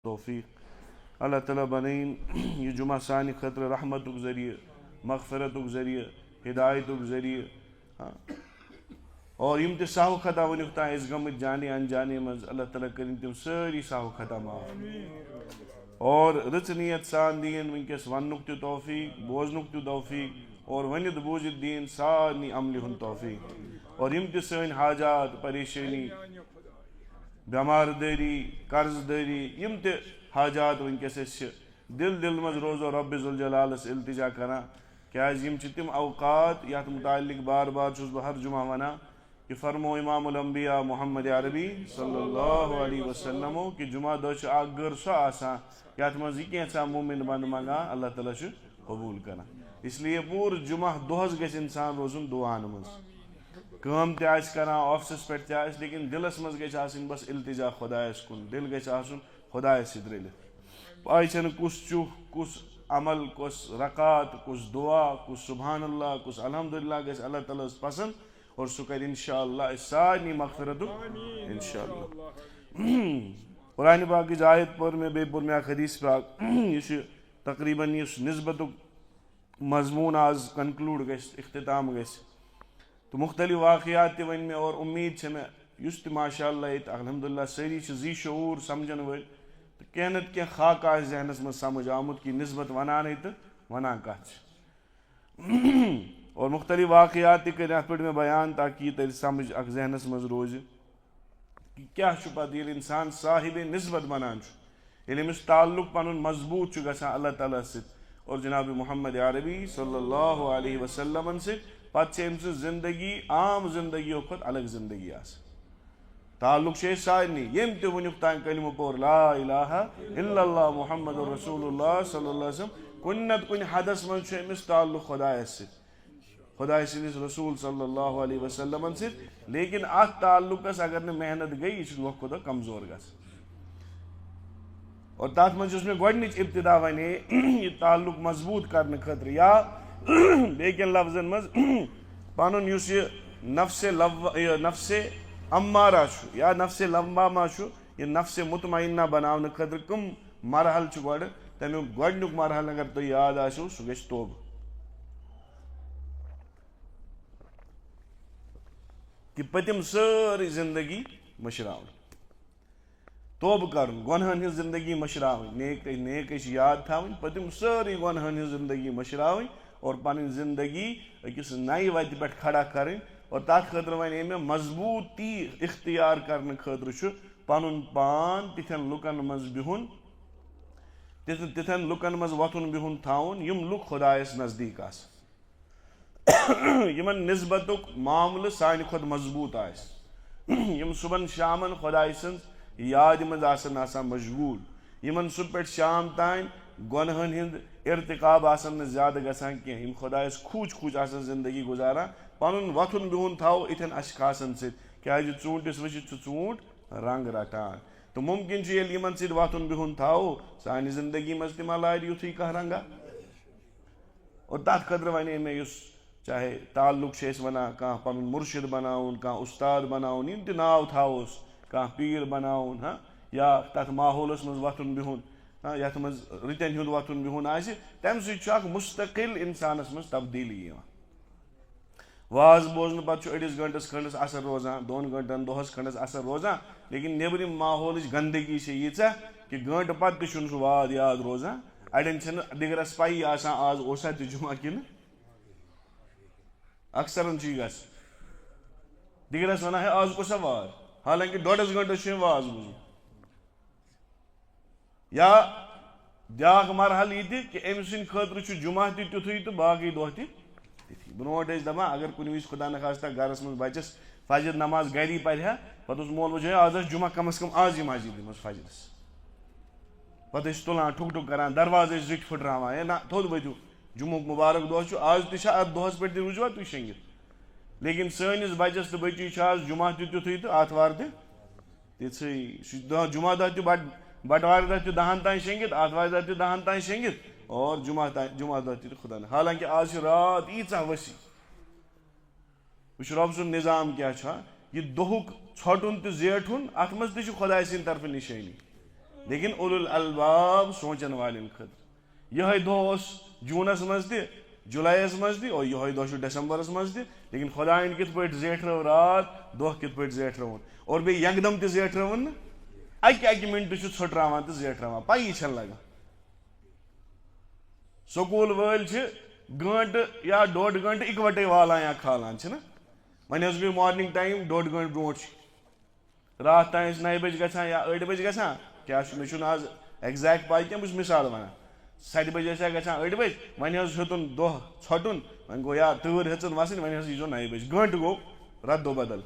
توفیق. اللہ تعالیٰ بنائیں یہ جمعہ سانہِ خٲطرٕ رحمتُک ذریعہ، مغفرتُک ذریعہ، ہدایتُک ذریعہ. اور یم تہِ سہو خطا ونیُک تام ٲسۍ گٔمٕتۍ جانے انجانے منٛز، اللہ تعالیٰ کٔرِنۍ تِم سٲری سہو خطا معاف. اور رٕژ نیت سان دِیِن وٕنکٮ۪س وننُک تہِ توفیق، بوزنُک تہِ توفیق، اور ؤنِتھ بوٗزِتھ دِیِن سارنٕے عملہِ ہُنٛد توفیق. اور یم تہِ سٲنۍ حاجات، پریشٲنی، بٮ۪مار دٲری، قرض دٲری، یم تہِ حاجات وٕنکٮ۪س أسۍ چھِ دل منٛز روزو رۄبِ ذوالجلالس التجا کران، کیٛازِ یم چھِ تِم اوقات یتھ متعلق بار بار چھُس بہٕ ہر جمعہ ونان کہ فرمو امام الانبیاء محمد عربی صلی اللہ علیہ وسلمو کہ جمعہ دۄہ چھُ اکھ گٔر سۄ آسان یتھ منٛز یہِ کینٛژھا مومن بنٛدٕ منٛگان اللہ تعالیٰ چھُ قبوٗل کران. اس لیے پوٗرٕ جمعہ دۄہس گژھِ انسان روزُن دعاہن منٛز. کٲم تہِ آسہِ کران آفسس پٮ۪ٹھ تہِ آسہِ لیکن دلس منٛز گژھِ آسٕنۍ بس التجا خۄدایس کُن، دل گژھِ آسُن خۄدایس سۭتۍ رٔلِتھ. پاے چھنہٕ کُس چُھ، کُس عمل، کُس رکات، کُس دعا، کُس سبحان اللہ، کُس الحمدللہ گژھِ اللہ تعالیٰ ہس پسند، اور سُہ کرِ انشاءاللہ أسۍ سارنٕے مغفرتُک انشاءاللہ. قرآنِ پاکٕچ آیت پٔر مےٚ، بیٚیہِ پوٚر مےٚ اکھ حدیث پاک. یہِ چھُ تقریٖباً یُس نسبتُک مضموٗن آز کنکلوٗڈ گژھِ، اختتام گژھِ، تہٕ مختلف واقعات تہِ ؤنۍ مےٚ. اور اُمید چھےٚ مےٚ یُس تہِ ماشاء اللہ ییٚتہِ الحمدللہ سٲری چھِ ذی شعوٗر سمجھن وٲلۍ، تہٕ کینٛہہ نتہٕ کینٛہہ خاکہٕ آسہِ ذہنس منٛز سمجھ آمُت کہِ نسبت ونانے تہٕ ونان کتھ چھِ. اور مختلف واقعات تہِ کٔرۍ اتھ پٮ۪ٹھ مےٚ بیان تاکہِ یہِ تیٚلہِ سمجھ اکھ ذہنس منٛز روزِ کہِ کیٛاہ چھُ پتہٕ ییٚلہِ انسان صاحبِ نسبت بنان چھُ، ییٚلہِ أمِس تعلق پنُن مضبوٗط چھُ گژھان اللہ تعالیٰ ہس سۭتۍ اور جناب محمد عربی صلی اللہ علیہ وسلمن سۭتۍ، پتہٕ چھِ أمۍ سٕنٛز زندگی عام زندگیو کھۄتہٕ الگ زندگی آسان. تعلق چھُ أسۍ سارنٕے ییٚمۍ تہِ وٕنیُک تام کلمہٕ پوٚر لا الہ الا اللہ محمد رسول اللہ صلی اللہ علیہ وسلم، کُنہِ نتہٕ کُنہِ حدس منٛز چھُ أمِس تعلق خۄدایس سۭتۍ، خۄداے سٕنٛدِس رسوٗل صلی اللہ علیہ وسلمن سۭتۍ. لیکن اتھ تعلقس اگر نہٕ محنت گٔے یہِ چھُ دۄہ کھۄتہٕ دۄہ کمزور گژھان. اور تتھ منٛز یُس مےٚ گۄڈنِچ ابتدا ونے یہِ تعلق مضبوٗط کرنہٕ خٲطرٕ یا بیٚیہِ کٮ۪ن لفظن منٛز پنُن یُس یہِ نفسِ امارہ چھُ یا نفسِ لوامہ چھُ، یہِ نفسِ مطمئنہ بناونہٕ خٲطرٕ کٕم مرحل چھِ گۄڈٕ. تمیُک گۄڈنیُک مرحل اگر تۄہہِ یاد آسیو سُہ گژھِ توبہٕ، کہ پٔتِم سٲرٕے زندگی مٔشراوٕنۍ، توبہٕ کرُن، گۄنہن ہٕنٛز زندگی مٔشراوٕنۍ، نیکٕے چھِ یاد تھاوٕنۍ، پٔتِم سٲرٕے گۄنہن ہٕنٛز زندگی مٔشراوٕنۍ اور پنٕنۍ زندگی أکِس نَیہِ وتہِ پٮ۪ٹھ کھڑا کرٕنۍ. اور تتھ خٲطرٕ ونے مےٚ مضبوٗطی اختیار کرنہٕ خٲطرٕ چھُ پنُن پان تِتھٮ۪ن لُکن منٛز بِہُن، تِتھٮ۪ن لُکن منٛز وۄتھُن بِہُن تھاوُن یِم لُکھ خۄدایس نزدیٖک آسن، یِمن نسبتُک معاملہٕ سانہِ کھۄتہٕ مضبوٗط آسہِ، یِم صبحن شامن خۄداے سٕنٛز یادِ منٛز آسان مشغوٗل، یِمن صبح پٮ۪ٹھ شام تام گۄنہن ہُنٛد ارتقاب آسن نہٕ زیادٕ گژھان کینٛہہ، یِم خۄدایس کھوٗژ آسن زندگی گُزاران. پنُن وۄتھُن بِہُن تھاوو یِتھٮ۪ن اشخاصن سۭتۍ، کیٛازِ ژوٗنٛٹھِس وٕچھِتھ چھُ ژوٗنٛٹھ رنٛگ رٹان، تہٕ مُمکِن چھُ ییٚلہِ یِمن سۭتۍ وۄتھُن بِہُن تھاوو سانہِ زندگی منٛز تہِ ما لارِ یُتھُے کانٛہہ رنٛگا. اور تتھ خٲطرٕ ونے مےٚ یُس چاہے تعلق چھِ أسۍ ونان کانٛہہ پنُن مُرشد بناوُن، کانٛہہ اُستاد بناوُن، یِم تہِ ناو تھاووس، کانٛہہ پیٖر بناوُن یا تتھ ماحولس منٛز وۄتھُن بِہُن یتھ منٛز رٕتٮ۪ن ہُنٛد وۄتھُن بِہُن آسہِ، تمہِ سۭتۍ چھُ اکھ مُستقل انسانس منٛز تبدیٖلی یِوان. واز بوزنہٕ پتہٕ چھُ أڑِس گٲنٛٹس کھنٛڈس اثر روزان، 2 گٲنٛٹن دۄہس کھنٛڈس اثر روزان، لیکن نیبرِم ماحولٕچ گنٛدگی چھِ ییٖژاہ کہ گٲنٛٹہٕ پتہٕ تہِ چھُنہٕ سُہ واد یاد روزان. اڑٮ۪ن چھنہٕ دِگرس پیی آسان آز اوسا تہِ جمعہ کِنہٕ، اکثرن چھُ یہِ گژھان دِگرس ونان ہے آز کۄسا واد، حالانکہِ 1.5 گٲنٛٹس چھُ أمۍ واز بوٗزمُت. یا بیٛاکھ مرحل یہِ تہِ کہ أمۍ سٕنٛدِ خٲطرٕ چھُ جمعہ تہِ تیُتھُے تہٕ باقٕے دۄہ تہِ تِتھی. برونٛٹھ ٲسۍ دپان اگر کُنہِ وِزِ خۄدا نخواستہ گرس منٛز بچس فجر نماز گری پرِ ہا، پتہٕ اوس مول موج ہے آز آسہِ جمعہ کم از کم آز یہِ مسجدِ منٛز فجرس، پتہٕ ٲسۍ تُلان ٹھُک ٹھُک کران، دروازٕ ٲسۍ زٕٹھۍ پھٕٹراوان، ہے نہ تھوٚد ؤتھِو جمعُک مُبارک دۄہ چھُ، آز تہِ چھا اتھ دۄہس پٮ۪ٹھ تہِ روٗزوا تُہۍ شٔنگِتھ. لیکن سٲنِس بچس تہٕ بٔچی چھُ آز جمعہ تہِ تیُتھُے تہٕ آتھوار تہِ تِژھٕے، سُہ چھُ جمعہ دۄہ تہِ بٹوارِ دۄہ تہِ 10 تام شٔنگِتھ، آتھوارِ دۄہ تہِ 10 تام شٔنگِتھ اور جمعہ دۄہ تہِ خۄدا نہ. حالانکہِ آز چھِ رات ییٖژاہ ؤسیع، وٕچھ رۄب سُنٛد نظام کیٛاہ چھُ. یہِ دۄہُک ژھۄٹُن تہٕ زیٹھُن اتھ منٛز تہِ چھُ خۄداے سٕنٛدِ طرفہٕ نِشٲنی. لیکن اولو الالباب سوچن والن خطر یہ دہ جونس مز تہ جولائیس مز تہ اور یہ دہ ڈسمبرس مز تہ لیکن خدائن کت پہ زیٹھرو رات دہ کت پہ زیٹھرون اور بیٚیہِ یکدم تہ زیٹھرون نا اکہ منٹ ژھٹراوان تو زیٹھراوان پی چھ لگان سکول ول گنٹہ یا ڈوڈ گنٹہ اکوٹے والان یا کھالان نا وۄنۍ حظ گٔے مارننگ ٹائم ڈوڈ گنٹہ برونٛٹھ رات تام 9 بجے گژھان یا 8 بجے گژھان کیا مےٚ چھُنہٕ آز ایگزیکٹ پاے کینٛہہ بہٕ چھُس مثال ونان 7 بجے آسیا گژھان 8 بجے وۄنۍ حظ ہیوٚتُن دۄہ ژھۄٹُن وۄنۍ گوٚو یا تۭر ہیٚژٕن وسٕنۍ وۄنۍ حظ ییٖزیو 9 بجے گنٹہ گوٚو ردو بدل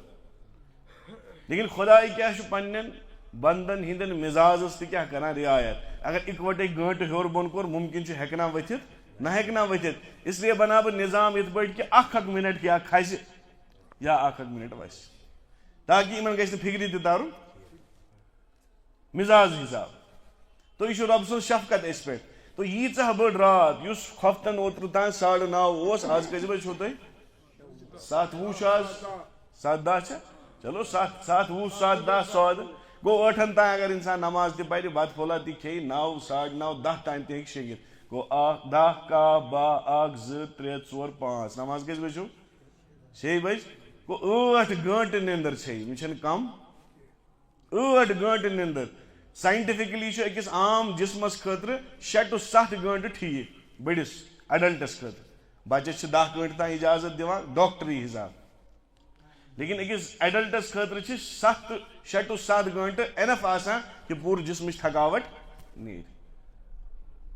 لیکن خداے کیا چھُ پننٮ۪ن بندن ہندین مزاجس تہ کیا کران رعایت اگر اکوٹے گنٹہ ہیور بون کور ممکن چھ ہیکنا ؤتھِتھ نہ ہیکنا ؤتھِتھ اس لیے بنا بہ نظام یتھ پٲٹھۍ کہ اکھ منٹ کیا کھسہِ یا اکھ منٹ وسہِ تاکہ یمن گژھِ نہٕ فکری تہِ ترُن مزاج حساب تو یہ رب سن شفقت اس پہ تو ییٖژاہ بٔڑ رات یُس ہفتن اوترٕ تام 9:30 اوس آز کٔژِ بجہِ چھو تُہۍ 7:20 چھُ آز 7:10 چھا چلو 7:20 7:10 سودٕ گوٚو 8 تام اگر انسان نماز تہ پرِ بتہٕ پھولا تہ کھیٚیہِ 9 9:30 10 تام تہ ہیٚکہِ شیٚنگِتھ گوٚو 10 کاہ 12 1 2 3 4 5 نماز کٔژِ بجہِ چھو 6 بجہِ گوٚو 8 گٲنٛٹہٕ نِندٕر چھے یہِ چھنہٕ کم 8 گٲنٛٹہٕ نِندٕر ساینٹفکلی چھُ أکِس عام جسمس خٲطرٕ 6 to 7 گٲنٛٹہٕ ٹھیٖک بٔڑِس اڈلٹس خٲطرٕ بچس چھِ 10 گٲنٛٹہٕ تام اجازت دِوان ڈاکٹری حساب لیکن أکِس ایڈلٹس خٲطرٕ چھِ 6 to 7 گٲنٛٹہٕ اینف آسان کہ پوٗرٕ جسمٕچ تھکاوٹ نیرِ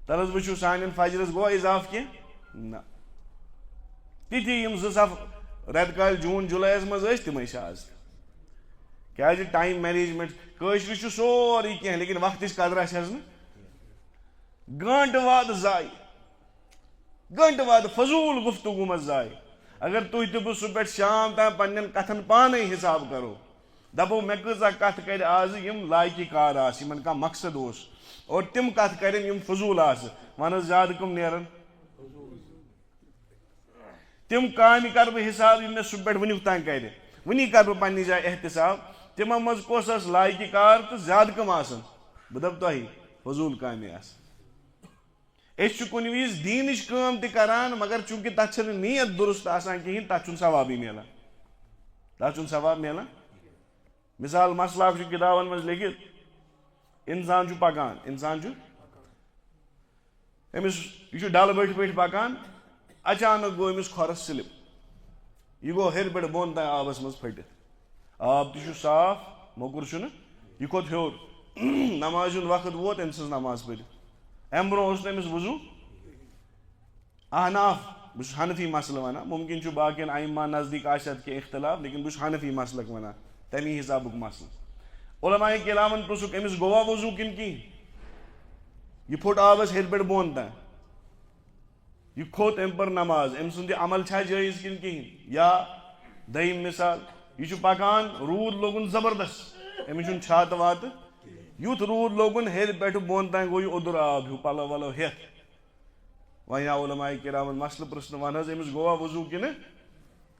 تل حظ وٕچھِو سانٮ۪ن فجرس گوٚوا اضافہٕ کینٛہہ نہ تِتھی یِم 2 رٮ۪تہٕ کالہِ جوٗن جُلایس منٛز ٲسۍ تِمے چھِ آز کیازِ ٹایم مینیجمنٹ کٲشرِ چھُ سورُے کینٛہہ لیکن وقتٕچ قدرا چھس نہٕ گٲنٹہٕ واد ضایہِ گٲنٹہٕ واد فضوٗل گفتگوٗ منٛز ضایہِ اگر تُہۍ تہِ بہٕ صُبح پٮ۪ٹھ شام تام پننٮ۪ن کتھن پانے حساب کرو دپو مےٚ کۭژاہ کتھ کرِ آز یِم لایقہِ کار آسہٕ یِمن کانٛہہ مقصد اوس اور تِم کتھ کرن یِم فضوٗل آسہٕ ون حظ زیادٕ کٕم نیرن تِم کامہِ کرٕ بہٕ حساب یِم مےٚ صُبح پٮ۪ٹھ وٕنیُک تام کرِ وٕنی کرٕ بہٕ پننہِ جایہِ احتساب تِمو منٛز کۄس ٲس لایقہِ کار تہٕ زیادٕ کٕم آسن بہٕ دپہٕ تۄہہِ فضوٗل کامہِ آسہٕ أسۍ چھِ کُنہِ وِزِ دیٖنٕچ کٲم تہِ کران مگر چوٗنٛکہِ تتھ چھنہٕ نیت درست آسان کہیٖنۍ تتھ چھُنہٕ ثوابٕے مِلان تتھ چھُنہٕ ثواب مِلان مثال مسلاک چھُ کِتابن منٛز لیکھِتھ انسان چھُ پکان انسان چھُ أمِس یہِ چھُ ڈلہٕ بٔٹھۍ پٲٹھۍ پکان اچانک گوٚو أمِس کھۄرس سِلپ یہِ گوٚو ہیٚرِ پٮ۪ٹھ بۄن تام آبس منٛز پھٔٹِتھ آب تہِ چھُ صاف موٚکُر چھُنہٕ یہِ کھوٚت ہیوٚر نمازِ ہُنٛد وقت ووت أمۍ سٕنٛز نماز پٔرِتھ امہِ برونٛہہ اوس نہٕ أمِس وضوٗ احناف بہٕ چھُس حنفی مسلہٕ ونان ممکن چھُ باقین ائمہ نزدیٖک آسہِ اتھ کینٛہہ اختلاف لیکن بہٕ چھُس حنفی مسلک ونان تمی حسابُک مسلہٕ علماء کِرامن پرٛژھُکھ أمِس گوٚوا وضوٗ کِنہٕ کِہیٖنۍ یہِ پھوٚٹ آبس ہیٚرِ پٮ۪ٹھ بۄن تام یہِ کھوٚت أمۍ پٔر نماز أمۍ سُنٛد یہِ عمل چھا جٲیز کِنہٕ کِہیٖنۍ یا دوٚیِم مثال یہِ چھُ پکان روٗد لوگُن زبردست أمِس چھُنہٕ چھاتہٕ واتہٕ یُتھ روٗد لوگُن ہیٚرِ پٮ۪ٹھ بۄن تام گوٚو یہِ اوٚدُر آب ہیوٗ پلو ولو ہیٚتھ وۄنۍ آو علماء کِرامن مسلہٕ پرٛژھنہٕ ون حظ أمِس گوٚوا وضوٗ کِنہٕ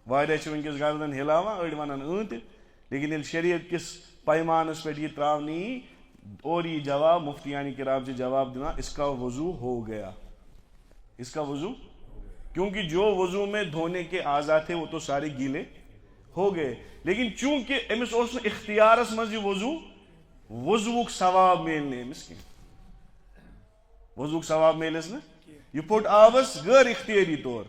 واریاہ چھِ وٕنکیٚس گردن ہِلاوان أڑۍ ونان تہِ لیکن ییٚلہِ شریعت کِس پیمانس پٮ۪ٹھ یہِ تراونہٕ یی اور یہِ جواب مفتیان کرام چھِ جواب دِوان اس کا وضوٗ ہو گیا اس کا وضوٗ کیونکہ جو وضوٗ میں دھونے کے اعضا تھے وہ تو سارے گیلے ہو گئے لیکن چوٗنٛکہِ أمِس اوس نہٕ اختیارس منٛز یہِ وضوٗ وضوٗک ثواب میلہِ نہٕ أمِس کینٛہہ وضوٗک ثواب میلٮ۪س نہٕ یہِ پھوٚٹ آبس غٲر اختیٲری طور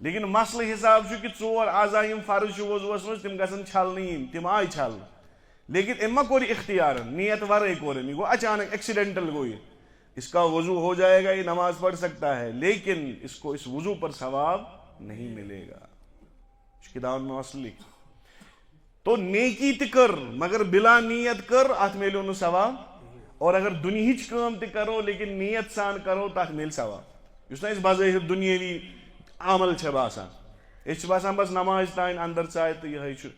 لیکن مسلہٕ حساب چھُ کہِ 4 اعضا یِم فرض چھِ وضوٗوس منٛز تِم گژھن چھلنہٕ یِنۍ تِم آیہِ چھلنہٕ لیکن أمۍ ما کوٚر یہِ اختیارن نیت ورٲے کوٚرُن یہِ گوٚو اچانک ایکسیڈنٹل گوٚو یہِ اس کا وضو ہو جائے گا یہ نماز پڑھ سکتا ہے لیکن اس کو اس وضو پر ثواب نہیں ملے گا کتاب میں مسئلہ لکھ تو نیکی تہ کر مگر بلا نیت کر ات میلیو نہ ثواب اور اگر دنہچ کام تہ کرو لیکن نیت سان کرو تت میل ثواب اس نا اس بظاہر دنیاوی عمل چھ باسان اس باسان بس نماز تان اندر ژایہِ تہٕ یہے چھُ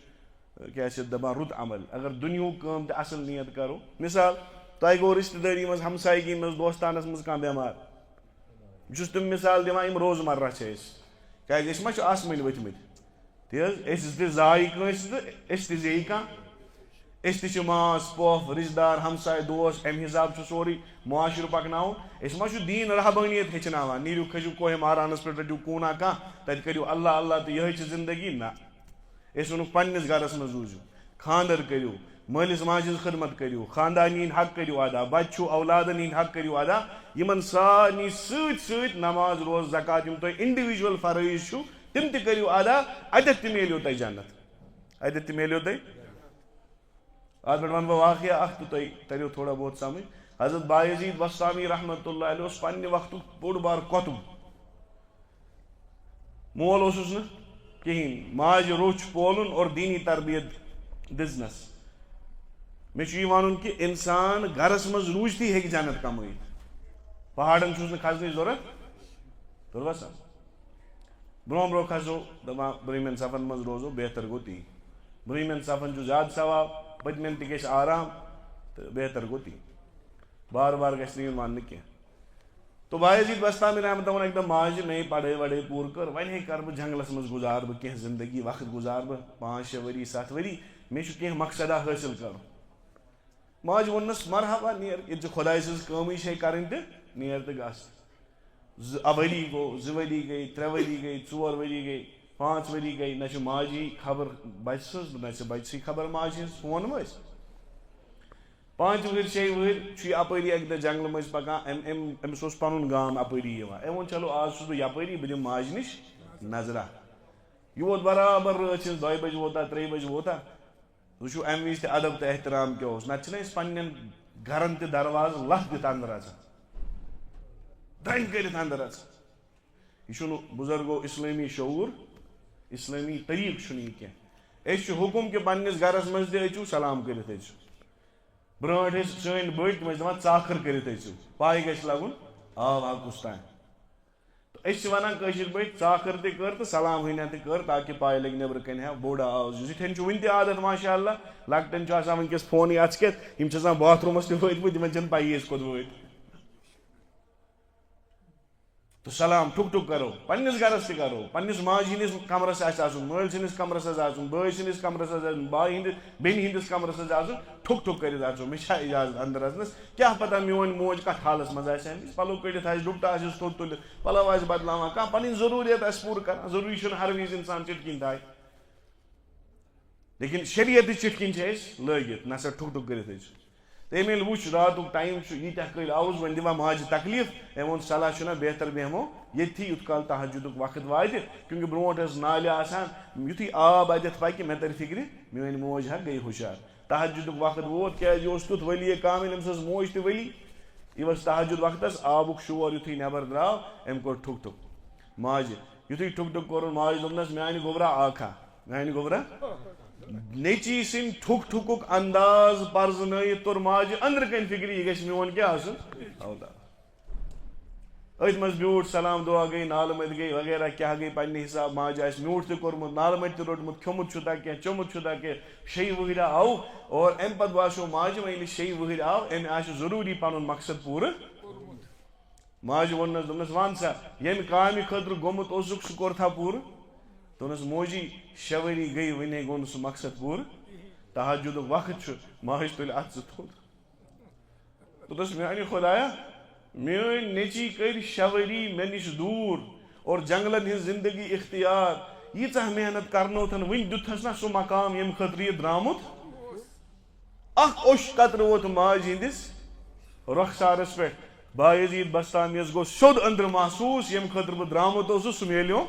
کیاہ چھِ دپان رُت عمل اگر دُنیہُک کٲم تہِ اصل نیت کرو مثال تۄہہِ گوٚو رشتہٕ دٲری منٛز ہمسایگی منٛز دوستانس منٛز کانٛہہ بٮ۪مار بہٕ چھُس تِم مثال دِوان یِم روزمرہ چھِ أسۍ کیازِ أسۍ ما چھِ آسمٲنۍ ؤتھۍ مٕتۍ تی حظ أسۍ تہِ زایہِ کٲنٛسہِ تہٕ أسۍ تہِ زیٚیہِ کانٛہہ اس تہ ماس پوف رشتہ دار ہمسائے دوست امہ حساب سوری معاشرٕ پکناؤن اس ما دین رحبانیت ہچناوان نیرو کھسو کوہ مہرانس پہ رٹو کونا کھانا تت کرو اللہ اللہ تو یہ زندگی نا اس ونک پنس گرس من روزو خاندر کرو مالس ماجہ ہز خدمت کرو خاندانی ہند حق کرو ادا بچو اولادن ہند حق کرو ادا یمن سارنی ست ست نماز روز زکات یم تہ انڈیویجول فرائض چھو تم تہ کرو ادا اتت تہ میلیو تہ جنت اتت تہ میلیو تہ آج پہ ون بہ واقعہ اخ تو تہ تریو تھوڑا بہت سمجھ حضرت بایزید بستامی رحمۃ اللہ علیہ اس پنہ وقت بوڑ بار کتب مول اوسس نا کہین ماج روچ پولن اور دینی تربیت دزنس مے چھ یہ ونن کہ انسان گھرس مز روزتی ہیکہ جنت کمائت پہاڑن چھس نہ کھسنٕچ ضرورت توٚر وسا برونٛہہ برونٛہہ کھسو دپان برٛوٗنٛمٮ۪ن صفن منٛز روزو بہتر گوٚو تی برٛوٗنٛمٮ۪ن صفن چھُ زیادٕ ثواب پٔتمٮ۪ن تہِ گژھِ آرام تہٕ بہتر گوٚو تی بار بار گژھِ نہٕ یُن وننہٕ کینٛہہ تو بایزید بستامی رحمت ووٚن اکہِ دۄہ ماجہِ مے پڑھٲے وڑھٲے پوٗرٕ کٔر وۄنۍ ہے کرٕ بہٕ جنگلس منٛز گُزار بہٕ کینٛہہ زندگی وقت گُزار بہٕ 5-6 ؤری 7 ؤری مےٚ چھُ کینٛہہ مقصدا حٲصِل کرُن ماجہِ ووٚننس مرحبا نیر ییٚتہِ ژٕ خۄداے سٕنٛز کٲمٕے چھے کرٕنۍ تہٕ نیر تہٕ گژھ ؤری گوٚو 2 ؤری گٔے 3 ؤری گٔے 4 ؤری گٔے 5 ؤری گٔے نہ چھِ ماجی خبر بچہِ سٕنٛز نہ چھِ بچہِ سٕے خبر ماجہِ ہٕنٛز فون مہ ٲسۍ 5 ؤری 6 ؤری چھُ یہِ اپٲری اکہِ دۄہ جنگلہٕ مٔنٛزۍ پکان أمِس اوس پنُن گام اپٲری یِوان أمۍ ووٚن چلو آز چھُس بہٕ یپٲری بہٕ دِمہٕ ماجہِ نِش نظرا یہِ ووت برابر رٲژ ہٕنٛز 2 بجہِ ووتا 3 بجہِ ووتا وٕچھو امہِ وِزِ تہِ ادب تہٕ احترام کیٛاہ اوس نتہٕ چھِنہ أسۍ پننٮ۪ن گرن تہِ دروازٕ لتھ دِتھ انٛدر اژان درٛنۍ کٔرِتھ انٛدر اژان یہ چھُنہٕ بُزرگو اسلٲمی شعوٗر اسلٲمی طریٖقہٕ چھُنہٕ یہِ کینٛہہ أسۍ چھِ حُکُم کہِ پننِس گرس منٛز تہِ أژِو سلام کٔرِتھ أژِو برٛونٛٹھ ٲسۍ سٲنۍ بٔڑۍ تِم ٲسۍ دپان ژاکھٕر کٔرِتھ أژِو پاے گژھِ لگُن آب کُس تانۍ تہٕ أسۍ چھِ ونان کٲشِر پٲٹھۍ ژاکھٕر تہِ کٔر تہٕ سلام ہٕنہ تہِ کٔر تاکہِ پاے لگہِ نٮ۪برٕ کنہِ ہا بوٚڑ آواز یِتھٮ۪ن چھُ وُنہِ تہِ عادت ماشاء اللہ لۄکٹٮ۪ن چھُ آسان وٕنکیٚس فونٕے اَتھ کٮ۪تھ یِم چھِ آسان باتھ روٗمس تہِ وٲتمٕتۍ یِمن چھنہٕ پایی أسۍ کوٚت وٲتۍ تو سلام ٹھُک ٹھُک کرو پننس گرس تہِ کرو پننس ماجہِ ہٕنٛدِس کمرس آسہِ اژُن مٲلۍ سٕنٛدِس کمرس آسہِ اژُن بٲے سٕنٛدِس کمرس آسہِ اژُن بایہِ ہٕنٛدِس بیٚنہِ ہٕنٛدِس کمرس آسہِ اژُن ٹھُک ٹھُک کٔرِتھ اژو مےٚ چھا اجازت انٛدر اژنس کیٛاہ پتہ میون موج کتھ حالس منٛز آسہِ آمٕژ پلو کٔڑِتھ آسہِ ڈُپٹہٕ آسٮ۪س تھوٚد تُلِتھ پلو آسہِ بدلاوان کانٛہہ پنٕنۍ ضروٗریت آسہِ پوٗرٕ کران ضروٗری چھُنہٕ ہر وِزِ انسان چِٹھ کِنۍ تھایہِ لیکن شریعتٕچ چِٹھ کِنۍ چھِ أسۍ لٲگِتھ نسا ٹھُک ٹھُک کٔرِتھ أسۍ تہٕ أمۍ ییٚلہِ وُچھ راتُک ٹایم چھُ ییٖتیٛاہ کٲلۍ آوُس وۄنۍ دِوان ماجہِ تکلیٖف أمۍ ووٚن صلح چھُنہ بہتر بیٚہمو ییٚتھی یُتھ کال تہجُدُک وقت واتہِ کیونکہِ برونٛٹھ ٲس نالہِ آسان یُتھُے آب اتٮ۪تھ پکہِ مےٚ ترِ فِکرِ میٲنۍ موج ہا گٔے ہُشار تہجُدُک وقت ووت کیٛازِ یہِ اوس تیُتھ ؤلی کامِل أمِس ٲس موج تہِ ؤلی یہِ ؤژھ تہجُد وقتس آبُک شور یُتھُے نٮ۪بر درٛاو أمۍ کوٚر ٹھُک ٹھُک ماجہِ یُتھُے ٹھُک ٹھُک کوٚرُن ماجہِ دوٚپنس میانہِ گوٚبرا آکھا میانہِ گوٚبرا نیٚچی سٕنٛدۍ ٹھُک ٹھُکُک انداز پرزنٲیِتھ توٚر ماجہِ أنٛدرٕ کَنۍ فِکرِ یہِ گژھِ میون کیٛاہ آسُن اولاد أتھۍ منٛز بیوٗٹھ سلام دُعا گٔے نالہٕ مٔتۍ گٔے وغیرہ کیٛاہ گٔے پننہِ حساب ماجہِ آسہِ میوٗٹھ تہِ کوٚرمُت نالہٕ مٔتۍ تہِ روٚٹمُت کھیوٚمُت چھُدا کینٛہہ چوٚمُت چھُدا کینٛہہ 6 وٕہٕرۍ آو اور امہِ پتہٕ باسیٚو ماجہِ وۄنۍ ییٚلہِ 6 وٕہٕرۍ آو أمۍ آسہِ ضروٗری پنُن مقصد پوٗرٕ ماجہِ ووٚننس دوٚپنس ون سا ییٚمہِ کامہِ خٲطرٕ گوٚمُت اوسُکھ سُہ کوٚرتھا پوٗرٕ دوٚپنس موجی 6 ؤری گٔے وُنے گوٚو نہٕ سُہ مقصد پوٗرٕ تہجُدُک وقت چھُ ماجہِ تُلہِ اتھٕ زٕ تھوٚد دوٚپنس میانہِ خۄدایا میٲنۍ نیٚچی کٔرۍ 6 ؤری مےٚ نِش دوٗر اور جنگلن ہٕنٛز زندگی اختیار ییٖژاہ محنت کرنوتھن وُنہِ دیُتتھس نہ سُہ مقام ییٚمہِ خٲطرٕ یہِ درٛامُت اکھ اوٚش قطرٕ ووت ماجہِ ہٕنٛدِس رۄخسارس پٮ۪ٹھ بایزید بستامیس گوٚو سیوٚد أنٛدرٕ محسوٗس ییٚمہِ خٲطرٕ بہٕ درٛامُت اوسُس سُہ میلیو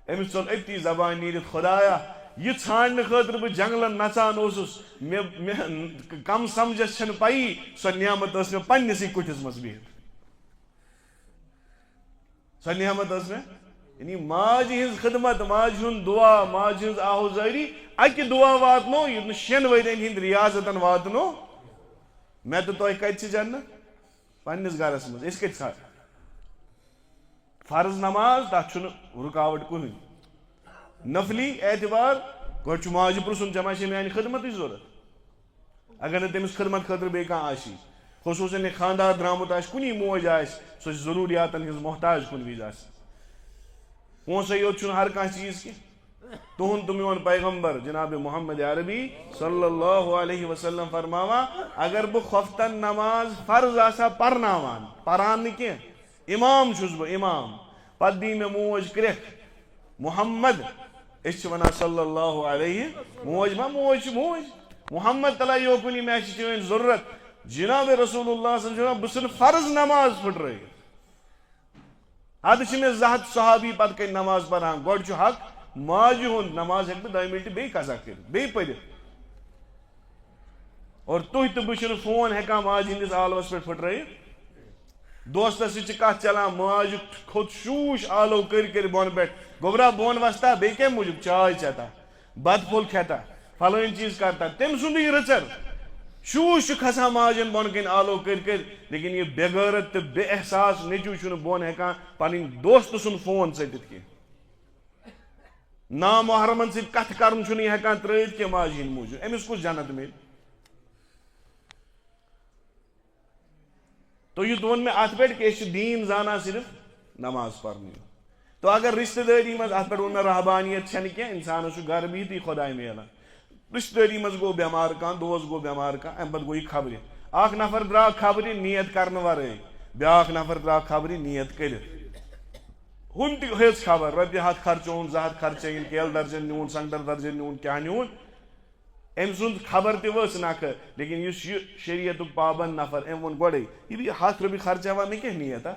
أمِس ژوٚل أتی زبانہِ نیٖرِتھ خۄدایا یہِ ژھانڈنہٕ خٲطرٕ بہٕ جنگلن نژان اوسُس مےٚ کم سمجھس چھنہٕ پیی سۄ نعمت ٲس مےٚ پننِسٕے کُٹھِس منٛز بِہِتھ سۄ نعمت ٲس مےٚ یعنی ماجہِ ہٕنٛز خدمت ماجہِ ہُنٛد دُعا ماجہِ ہٕنٛز آہوزٲری اکہِ دُعا واتنو یہِ نہٕ 6 ؤرین ہٕنٛدۍ رِیاضتن واتنو مےٚ تہٕ تۄہہِ کتہِ چھِ جنت پننِس گرس منٛز أسۍ کتہِ ژھانڈ فرض نماز تتھ چھُنہٕ رُکاوٹ کٕہٕنۍ نفلی اعتبار گۄڈٕ چھُ ماجہِ پرٛژھُن ژےٚ ما چھے میانہِ خدمتٕچ ضروٗرت اگر نہٕ تٔمِس خدمت خٲطرٕ بیٚیہِ کانٛہہ آسی خصوٗصن یہِ خانٛدار درٛامُت آسہِ کُنی موج آسہِ سۄ چھِ ضروٗریاتن ہٕنٛز محتاج کُنہِ وِزِ آسہِ پونٛسے یوت چھُنہٕ ہر کانٛہہ چیٖز کینٛہہ تہن تو میون پیغمبر جناب محمد عربی صلی اللہ علیہ وسلم فرماوا اگر بہ خفتن نماز فرض آسا پرناوان پران نہ کی امام چھس بہ امام پتہ دی مے موج کرک محمد اس ونان صلی اللہ علیہ موج ما موج موج محمد تعالی یوکنی مے چین ضرورت جناب رسول اللہ صلی اللہ علیہ وسلم بہ فرض نماز پھٹر اد میں زہت صحابی پتہ کن نماز پران گوڑ چھ حق ماجہ ہند نماز ہیک 2 منٹ بی قضا کر بی پڑھ اور تھی تو بہ فون ہیکان ماجہ ہندس آلوس پہ پھٹرائت دوستس سی کت چلان ماجہ کھوت شوش آلو کر بون پہ گوبرا بون وستا بی کم موجود چائے چیتا بت پھول کھیتا فلان چیز کرتا تم سند یہ رچر شوش کھسان ماجن بون کن آلو کر لیکن یہ بے غیرت تو بے احساس نیچو چھ بون ہیکان پن دوست سن فون ژٹت کی نامحرمن ست کت کرن چھ یہ ہیکان ترائت کی ماجہ ہند موجود امس کس جنت مل تو یہ دون میں ات پہ کہ دین زانا صرف نماز پڑھنی تو اگر رشتہ داری مز ات پہ میں رحبانیت چھ کی انسان گھر بہت خدائے میلان رشتہ داری مز گو بیمار کان دوست گو بیمار کان ام پتہ گو یہ خبر اخ نفر درا خبر نیت کرنے ورے بیاکھ نفر درا خبر نیت کرت ہن تہ ہز خبر رۄپیہِ 100 خرچون 200 خرچین کیل درجن نیون سنگتر درجن نیون کیا نیون ام سند خبر تہ ؤژھ نکھٕ لیکن اس شریعت پابند نفر ام وون گۄڈے یہ 100 رۄپیہِ خرچاوان مےٚ کیٛاہ نیت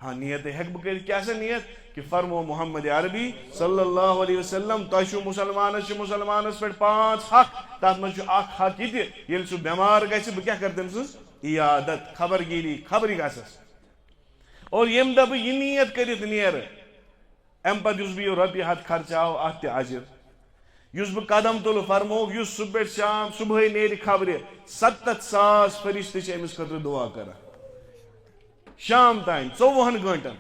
ہاں نیت ہیٚکہٕ بہٕ کٔرِتھ کیٛاہ سا نیت کہ فرمو محمد عربی صلی اللہ علیہ وسلم تۄہہِ چھُو مسلمانس پٮ۪ٹھ 5 حق تتھ منٛز چھُ اکھ حق یہِ تہِ ییٚلہِ سُہ بٮ۪مار گژھِ بہٕ کیٛاہ کرٕ تٔمۍ سٕنٛز عیادت خبر گیری خبرِ گژھس اور یم دہ یہ نیت کرت نیر ام پتہ اس بہ یہ رۄپیہِ 100 خرچاو ات تہ اجر اس بہ قدم تل فرمو اس صبح پہ شام صبح نیر خبر 700,000 فرشتہ امس خاطر دعا کران شام تین 24 گھنٹن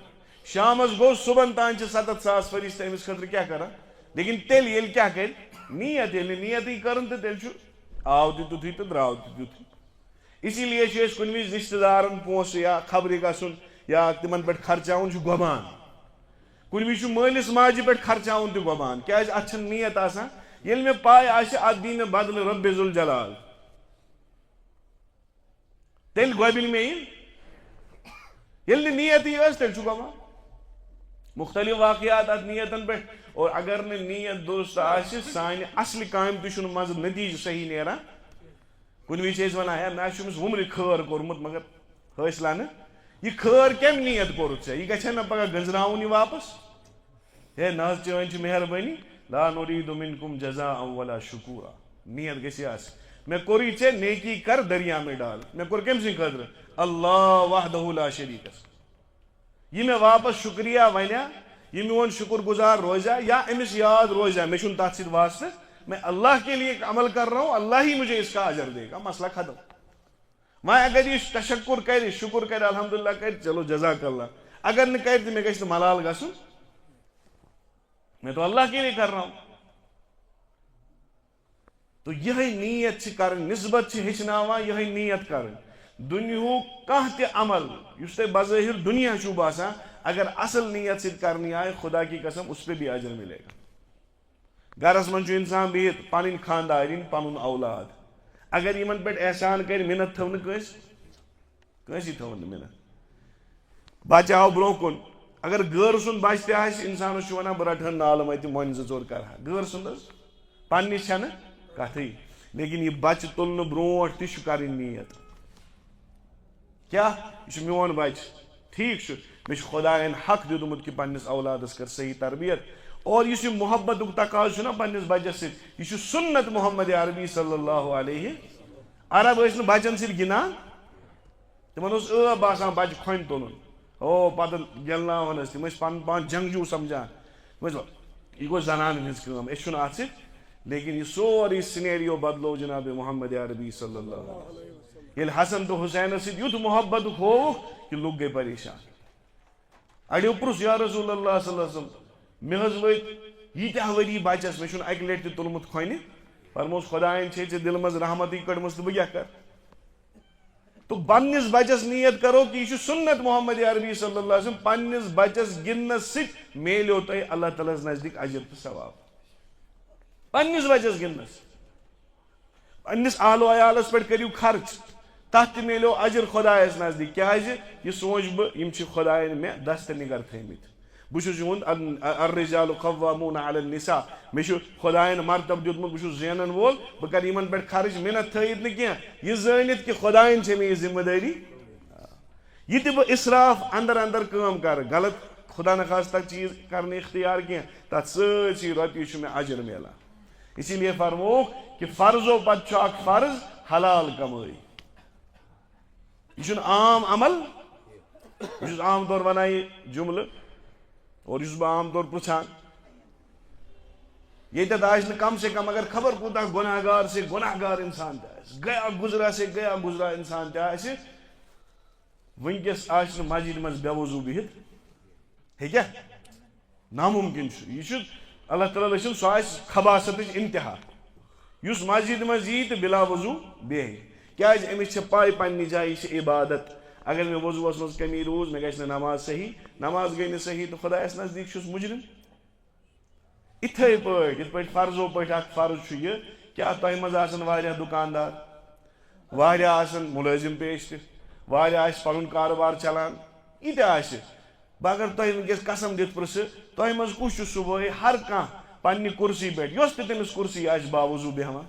شامس گو صبح تین 700,000 فرشتہ امس خاطر کیا کران لیکن تیل یل کیا کر نیت یل نیتی کرن تو تیل آو تہ تیتھُے تو دراو تہ تیتھُے اسی لیے کن وز رشتہ دارن پونسہ یا خبر گھن یا تمن پہ خرچاون گوبان کن وز مالس ماجہ پہ خرچاون تہ گوبان کیاز ات نیت آسان یل میں پائے آسہ ات دی میں بدل رب ذوالجلال تیل گوبل میں یل نیتی تیل گوبان مختلف واقعات ات نیتن پہ اور اگر نیت درست آسہ سانہ اصل کام تہ مز نتیجہ صحیح نیران کن وز ونان ہے میں امس ومر خیر کورمت مگر حاصلہ نا یہ خیر کم نیت کورت ے یہ گھا نا پگہ گنزراؤن یہ واپس ہے نہ چٲنۍ مہربانی لا نريد منكم جزاء ولا شکورا نیت گژھِ آسٕنۍ میں کوٚر ژےٚ نیکی کر دریا میں ڈال میں کوٚر کٔمۍ سٕنٛدِ خٲطرٕ اللہ وحدہ لا شریٖکس یہ میں واپس شکریہ ونیا یہ میون شکر گزار روزا یا امس یاد روزا میں چھُنہٕ تتھ سۭتۍ واسطہ میں اللہ کے لیے عمل کر رہا ہوں اللہ ہی مجھے اس کا اجر دے گا مسئلہ ختم وۄنۍ اگر یہ تشکر کر شکر کر الحمدللہ کر چلو جزاک اللہ اگر نہ کر تو مے گژھِ ملال گژھُن میں تو اللہ کے لیے کر رہا ہوں تو یہ نیت کرن نسبت ہیچناوان یہ نیت کرن دنیا کانٛہہ تہِ عمل یُس تۄہہِ بظٲہر دنیا چھُو باسان اگر اصل نیت سۭتۍ کرنی آئے خدا کی قسم اس پہ بھی اجر ملے گا گھرس من چھُ انسان بہت پنٕنۍ خاندارین پنُن اولاد اگر یمن پہ احسان کر منت تھو نہٕ کٲنٛسی تھو نہٕ منت بچہ آو برونٛہہ کُن اگر غٲر سُنٛد بچہ تہِ آسہِ انسانس چھُ ونان بہٕ رٹہٕ ہن نالہٕ متہِ مۄنہِ 2-4 کرہا غٲر سُنٛد حظ پننِس چھنہٕ کتھٕے لیکن یہ بچہ تُلنہٕ برونٛٹھ تہِ چھُ کرٕنۍ نیت کیا یہ چھُ میون بچہ ٹھیک چھُ مےٚ چھُ خدایَن حق دیُتمُت کہ پننس اولادس کر صحیح تربیت اور اس محبت تقاض چھُ نا پننس بچس سۭتۍ یہ چھُ سنت محمد عربی صلی اللہ علیہ عرب ٲسۍ نہٕ بچن سۭتۍ گِنٛدان تمن اوس عٲب آسان بچہ کھۄنہِ تُلُن او پتہٕ گِنٛدناوان ٲسۍ تِم ٲسۍ پنُن پان جنگجوٗ سمجھان یہ گوٚو زنانن ہٕنٛز کٲم أسۍ چھُنہٕ اتھ سۭتۍ لیکن یہ سورُے سِنیریو بدلو جناب محمد عربی صلی اللہ علیہ وسلم ییٚلہِ حسن تو حسینس سۭتۍ یُتھ محبت ہووُکھ کہ لُکھ گٔے پریشان اڑیو پرُژھ یا رسول اللہ صلی اللہ علیہ وسلم مےٚ حظ وٲتۍ ییٖتیاہ ؤری بچس مےٚ چھُنہٕ اکہِ لٹہِ تہِ تُلمُت کھۄنہِ فرموس خدایَن چھے ژےٚ دِلہِ منٛز رحمتٕے کٔڑمٕژ تہٕ بہٕ کیٛاہ کرٕ تو پنس بچس نیت کرو کہ یہ سنت محمد عربی صلی اللہ علیہ وسلم پنس بچس گنس ست میلیو تہ اللہ تعالیٰ نزدیک اجر تو ثواب پنس بچس گنس پنس آل و عیالس پہ کرو خرچ تک تہ میلیو اجر خدایس نزدیک کیاز یہ سوچ بہ خدائن میں دست نگر تھمت بہت الرجال قوامون علی النساء مے خدائن مرتب دیتمت بہت زینن وول بہ کر یمن پہ خرچ منت تھیت نہ یہ زانت کہ خدائن چھ مے ذمہ داری یہ تہ بہ اسراف اندر اندر کام کر غلط خدا نخواستہ چیز کرنے اختیار کی تک سرسی رۄپیہِ چھُ مے اجر ملان اسی لیے فرمو کہ فرضو پتہ اخ فرض حلال کمائی یہ عام عمل یہ عام طور ونان یہ جملہ اور اس عام طور پرچھان یہ کم سے کم اگر خبر کوتا گناہ گار سے گناہ گار انسان گیا گزرا سے گیا گزرا انسان ونکس مسجد مز بے وضو بہت ہے ناممکن یہ اللہ تعالیٰ رچن سو خباست انتہا اس مسجد مز یی تو بلا وضو بیہی کیاز امس پائی پنہ جائے یہ عبادت اگر میں وضوس مز کمی روز میں گھنہ نماز صحیح نماز گئی صحیح تو خدایس نزدیک چھس مجرم اتھے پہ فرضو پہ اخ فرض یہ کیا تہ مز آسن واریاہ دکاندار واریاہ آسن ملازم پیش تہ واریاہ آس پنن کاروبار چلان یہ تہ آسہ بہ اگر تہ ونکس قسم دت پرس تہ مز کس چھ صبح ہر کانٛہہ پننہ کرسی پہ یس تہ تمس کرسی آس باوضو بیہوان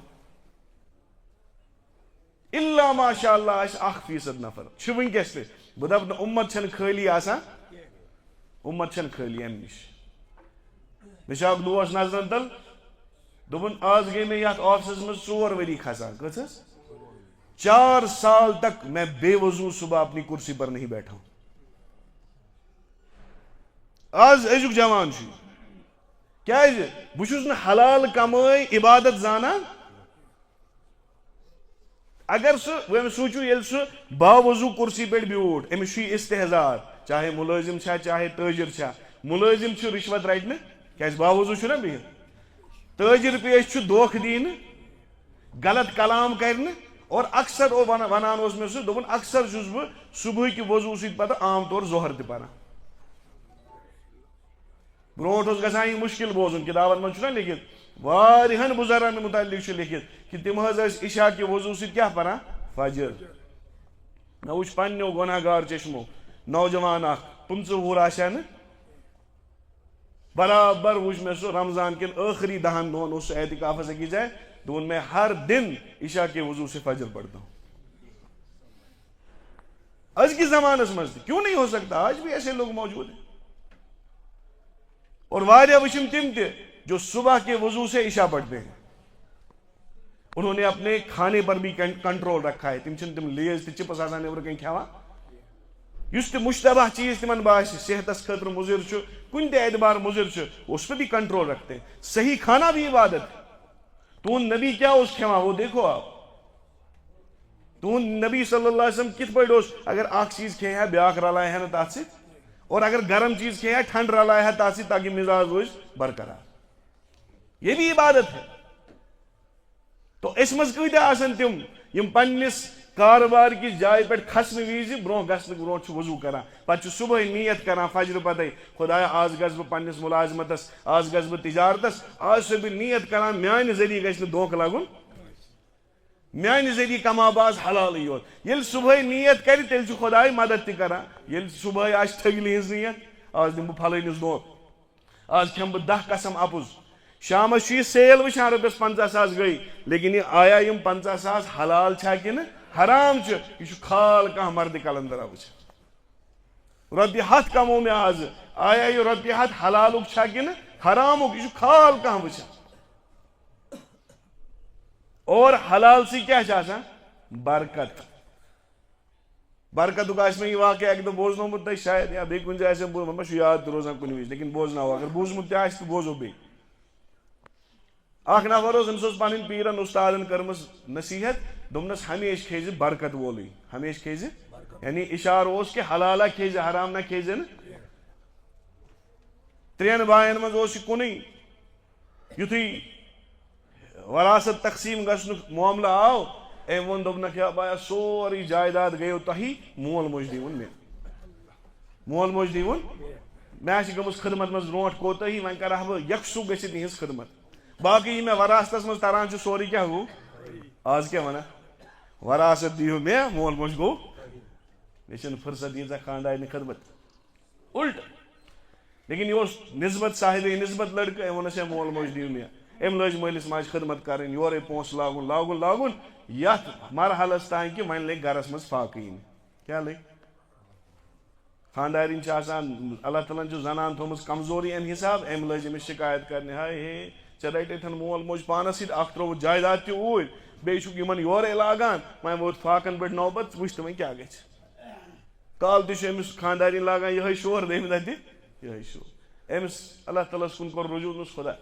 الا ماشاء اللہ آس 1% نفر چھ ونکس تہ بہ دپ امت چھن خالی آسان امت چھن خالی ام نش مے چھ اکھ دوس نظرن تل دوپن آز گئی میں یتھ آفسس مز 4 ؤری کھسان کٔژس 4 سال تک میں بے وضو صبح اپنی کرسی پر نہیں بیٹھا ہوں آز ازیک جوان چھ کیاز بہ چھس نہ حلال کمائی عبادت زانان اگر سہ سوچو یل سہ باوضو کرسی پہ بیوٹھ امس استحزار چاہے ملازم چھا چاہے تاجر چھا ملازم چھ رشوت رٹنے کیاز باوضو چھ نا بہت تاجر پیش چھ دھوکہ دین غلط کلام کرنے اور اکثر ونان اس میں سہ دوپن اکثر چھس بہ صبح کہ وضو ست پتہ عام طور ظہر تہ پران برونٹ اس گژھان یہ مشکل بوزن کتابن من چھنا لکھت واریہن بزرگن متعلق لکھت کہ تم حض عشاء کہ وضو ست کیا پران فجر مے وچھ پننیو گناہ گار چشمو نوجوان اخ 15 وُہر آسان برابر وچھ میں سو رمضان کن آخری 10 دہن اس اعتکافس کی جائے دون میں ہر دن عشاء کے وضو سے فجر پڑھتا ہوں آج کی زمانہ مز کیوں نہیں ہو سکتا آج بھی ایسے لوگ موجود ہیں اور واریاہ وچھم تم تہ جو صبح کے وضو سے عشاء پڑھتے ہیں انہوں نے اپنے کھانے پر بھی کنٹرول رکھا ہے تم لیز تہ چپس آسان نیبر کن کھیوان اس تہ مشتبہ چیز تمن باس صحتس خاطر مضر کن تہ اعتبار مضر اس پہ بھی کنٹرول رکھتے ہیں صحیح کھانا بھی عبادت تون نبی کیا اس کھیوان وہ دیکھو آپ تون نبی صلی اللہ علیہ وسلم کت پہ اگر اخ چیز کھے ہے بیاکھ رلائے ہے نا تات ست اور اگر گرم چیز کھے ہے ٹھنڈ رلائے ہے تات ست تاکہ مزاج روز برقرار یہ بھی عبادت ہے تو اس مز کتیا آسن تم یم پنس کاروبار کی جائے پہ کھسن وز برو گھن برو وضو کران پتہ صبح نیت کران فجر پتہ خدایا آز گھس بہ پنس ملازمتس آز گھس بہ تجارتس آز چھ بہ نیت کران میانہ ذریعہ گھس نہ دھوکہ لگن میانہ ذریعہ کما باز حلال یوت یل صبح نیت کر تیل چھ خدائے مدد تہ کران یل صبح آس ٹھگلی ہز نیت آز دم بہ پھلٲنس دھوکہ آز کھم بہ 10 قسم اپز شامس یہ سیل وچان رۄپیس 50,000 گئی لیکن یہ آیا یم 50,000 حلال چھا کہ حرام یہ کھال کھانا مرد کلندرا وچ رۄپیہِ 100 کمو میں آز آیا یہ رۄپیہِ 100 حلالک چھا کہ حرامک یہ کھال کھانا وچان اور حلال سی کیا آسان برکت برکت آس میں یہ واقعہ ایک دم بوزنومت تہ شاید یا بیٚیہِ کُنہِ جایہِ آسہِ بوزمُت چھُ یاد تہ روزان کُنہِ وِزِ لیکن بوزناو اگر بوٗزمُت تہِ آسہِ تہٕ بوزو بیٚیہِ اخ نفر امس پن پیرن استادن کرمس نصیحت دوپنس ہمیشہ کھیز برکت وولے ہمیشہ کھیز یعنی اشار اس کہ حلالہ کھیز حرام نہ کھیز نا 3 بائن مز کن یتھے وراثت تقسیم گھنک معاملہ آو أمۍ ووٚن دوٚپنَکھ یا بایا سورُے جایداد گٔیو تۄہی مول موج دیٖوُن مےٚ مول موج دیٖوُن مےٚ آسہِ گٔمٕژ خدمت منٛز برونٛٹھ کوتٲہی وۄنۍ کَرٕ ہا بہٕ یکسوٗ گٔژھِتھ یِہٕنٛز خدمت باقٕے یہِ مےٚ وراثتس منٛز تران چھُ سورُے کیٛاہ گوٚو آز کیٛاہ وَنان وراثت دِیِو مےٚ مول موج گوٚو مےٚ چھِنہٕ فرصت ییٖژاہ خانٛدارنہِ خدمت اُلٹہٕ لیکن یہِ اوس نسبت صاحبِ نسبت لڑکہٕ أمۍ ووٚنُس ہے مول موج دِیِو مےٚ أمۍ لٲج مٲلِس ماجہِ خدمت کَرٕنۍ یورَے پونٛسہٕ لاگُن یَتھ مرحلس تانۍ کہِ وۄنۍ لٔگۍ گرس منٛز فاقہٕ یِنہِ کیٛاہ لٔگۍ خانٛدارِنۍ چھِ آسان اللہ تعالیٰ ہن چھُ زنان تھوٚمٕژ کمزوری اَمہِ حساب أمۍ لٲج أمِس شِکایت کرنہِ ہاے ہے ژےٚ رٔٹِتھن مول موج پانس سۭتۍ اکھ ترٛووُتھ جایداد تہِ اوٗرۍ بیٚیہِ چھُکھ یِمن یورے لاگان وۄنۍ ووت فاقن پٮ۪ٹھ نوبت وٕچھ تہٕ وۄنۍ کیٛاہ گژھِ کالہٕ تہِ چھُ أمِس خانٛدارِنۍ لاگان یِہوے شور دوٚیمہِ دۄہ تہِ یِہوے شور أمِس اللہ تعالیٰ ہس کُن کوٚر رجوٗع دوٚپُس خۄدا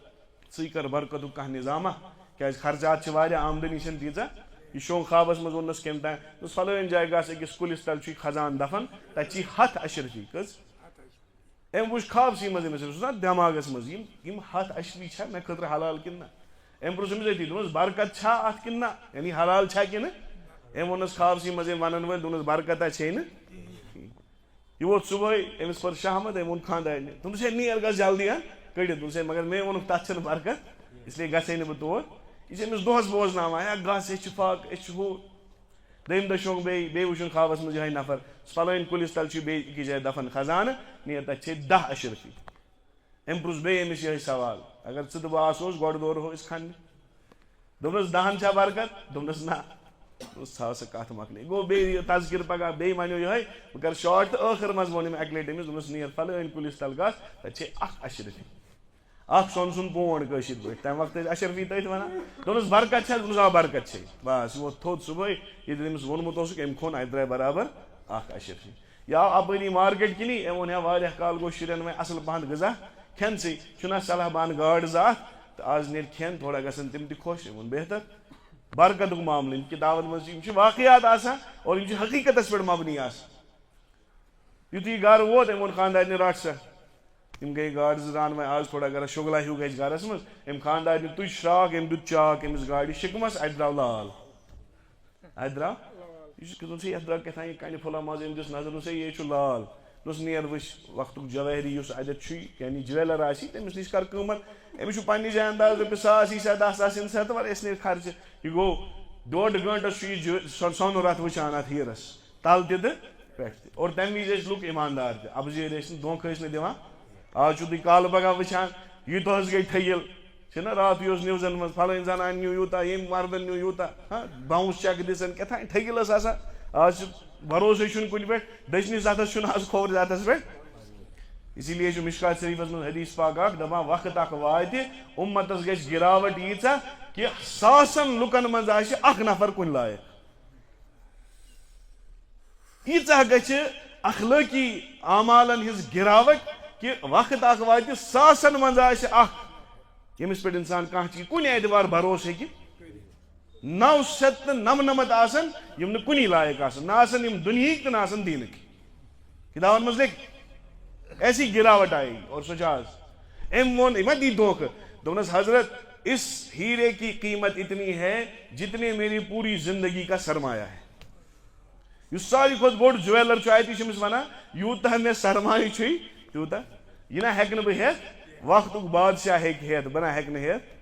ژٕے کر برکتُک کانٛہہ نظامہ کیٛازِ خرچات چھِ واریاہ آمدنی چھنہٕ تیٖژاہ یہِ شونٛگ خوابس منٛز ووٚننس کمہِ تانۍ دوٚپُس فلٲنۍ جایہِ گژھ أکِس کُلِس تل چھُے خزان دفن تتہِ چھی 100 اشرفی کٔژ أمۍ وٕچھ خوابسٕے منٛز أمِس اوس نا دٮ۪ماغس منٛز یِم 100 اشرفی چھا مےٚ خٲطرٕ حلال کِنہٕ نہ أمۍ پرٛژھ أمِس أتی دوٚپنس برکت چھا اتھ کِنہٕ نہ یعنی حلال چھا کِنہٕ أمۍ ووٚننس خوابسٕے منٛز أمۍ ونن وٲلۍ دوٚپنس برکتا چھے نہٕ یہِ ووت صبحٲے أمِس پٔر شہمت أمۍ ووٚن خانٛدارنہِ دوٚپنس ہے نیر گژھ جلدی کٔڑِتھ دوٚپنس ہے مگر مےٚ ووٚنُکھ تتھ چھنہٕ برکت اسلیے گژھے نہٕ بہٕ تور یہِ چھِ أمِس دۄہس بوزناوان ہے گژھ أسۍ چھِ فاقہٕ أسۍ چھِ ہُہ دوٚیِمہِ دۄہ شونٛگ بیٚیہِ وٕچھُن خوابس منٛز یِہوے نفر فلٲنۍ کُلِس تل چھُ بیٚیہِ أکِس جایہِ دفن خزانہٕ نیر تتہِ چھے 10 اشرفی أمۍ پرٛژھ بیٚیہِ أمِس یِہوے سوال اگر ژٕ تہٕ بہٕ آسوس گۄڈٕ دورہو أسۍ کھننہِ دوٚپنس 10 چھا برکت دوٚپنس نہ دوٚپُس ژھاو سا کتھ مۄکلے گوٚو بیٚیہِ یہِ تذکِر پگاہ بیٚیہِ ونیو یِہوے بہٕ کرٕ شاٹ تہٕ ٲخر منٛز ووٚن أمۍ اکہِ لٹہِ أمِس دوٚپنس نیر فلٲنۍ کُلِس تل گژھ تتہِ چھے 1 اشرفی اکھ سۄن سُنٛد پونٛڈ کٲشِر پٲٹھۍ تمہِ وقتہٕ ٲسۍ اشرفی تٔتھۍ ونان دوٚپنس برکت چھا دوٚپنس آ برکت چھے بس یہِ ووت تھوٚد صبحٲے ییٚتٮ۪ن أمِس ووٚنمُت اوسُکھ أمۍ کھوٚن اَتہِ درٛاے برابر 1 اشرفی یہِ آو اپٲری مارکیٹ کِنی أمۍ ووٚن ہے واریاہ کال گوٚو شُرٮ۪ن وۄنۍ اصل پہن غذا کھٮ۪نسٕے چھُنہ صلح بہن گاڈ زٕ اکھ تہٕ آز نیرِ کھٮ۪ن تھوڑا گژھن تِم تہِ خۄش أمۍ ووٚن بہتر برکتُک معاملہٕ یِم کِتابن منٛز چھِ یِم چھِ واقعات آسان اور یِم چھِ حقیٖقتس پٮ۪ٹھ مبنی آسان یُتھُے یہِ گرٕ ووت أمۍ ووٚن خانٛدارنہِ رٹھ سا یِم گٔے گاڈٕ زٕ ران وۄنۍ آز تھوڑا گرا شُگلا ہیوٗ گژھِ گرس منٛز أمۍ خانٛدارنہِ تُج شراکھ أمۍ دیُت چاک أمِس گاڈِ شِکمس اَتہِ درٛاو لال اَتہِ درٛاو یہِ چھُ دوٚپُن سا یتھ درٛاو کیٛاہ تام یہِ کنہِ پھوٚلہ منٛز أمۍ دِژ نظر دوٚپُن سا یے چھُ لال دوٚپُس نیر وٕچھ وقتُک جوٲہری یُس اَتٮ۪تھ چھُے یعنی جویلر آسی تٔمِس نِش کر قۭمت أمِس چھُ پننہِ جایہِ انداز رۄپیہِ 1000 یی سا 10 ساس یِن سا تہٕ وَلہٕ اَسہِ نیرِ خرچہٕ یہِ گوٚو 1.5 گٲنٛٹس چھُ یہِ سۄنُر اَتھ وٕچھان اَتھ ہیٖرس تل تہِ تہٕ پٮ۪ٹھ تہِ اور تمہِ وِزِ ٲسۍ لُکھ ایٖماندار تہِ ابزٲرۍ ٲسۍ نہٕ دھونٛکہٕ ٲسۍ نہٕ دِوان آز چھُو تُہۍ کالہٕ پگاہ وٕچھان یوٗتاہ حظ گٔے ٹھٔگِل چھِنہ راتھٕے اوس نِوزن منٛز فلٲنۍ زنان نیوٗ یوٗتاہ ییٚمۍ مردن نیوٗ یوٗتاہ باوُنس چیک دِژن کیٛاہ تام ٹھٔگِل ٲس آسان آز چھُ بروسے چھُنہٕ کُنہِ پٮ۪ٹھ دٔچھنِس اتھس چھُنہٕ آز کھوٚر زیادس پٮ۪ٹھ اسی لیے چھُ مشکات شریٖفس منٛز حدیٖث پاک اکھ دپان وقت اکھ واتہِ اُمتس گژھِ گراوٹ ییٖژاہ کہِ 100 لُکن منٛز آسہِ اکھ نفر کُنہِ لایق ییٖژاہ گژھِ اخلٲقی اعمالن ہٕنٛز گراوٹ کہِ وقت اکھ واتہِ 100 منٛز آسہِ اکھ ییٚمِس پٮ۪ٹھ انسان کانٛہہ چیٖز کُنہِ اعتبار بروسہٕ ہیٚکہِ 999 آسن یِم نہٕ کُنی لایق آسن نہ آسن یِم دُنہِکۍ تہٕ نہ آسن دیٖنٕکۍ کِتابن منٛز لیکھ ایسی گراوٹ آئی اور سۄ چھِ آز أمۍ ووٚن یہِ ما دی دھوکہٕ دوٚپنس حضرت اس ہیرے کی قیمت اتنی ہے جتنے میری پوری زندگی کا سرمایہ ہے یُس ساروی کھۄتہٕ بوٚڑ جویلر چھُ اَتہِ یہِ چھُ أمِس وَنان یوٗتاہ مےٚ سرمایہِ چھُے تیوٗتاہ یہِ نہ ہٮ۪کہٕ نہٕ بہٕ ہٮ۪تھ وقتُک بادشاہ ہیٚکہِ ہٮ۪تھ بہٕ نہ ہٮ۪کہٕ نہٕ ہٮ۪تھ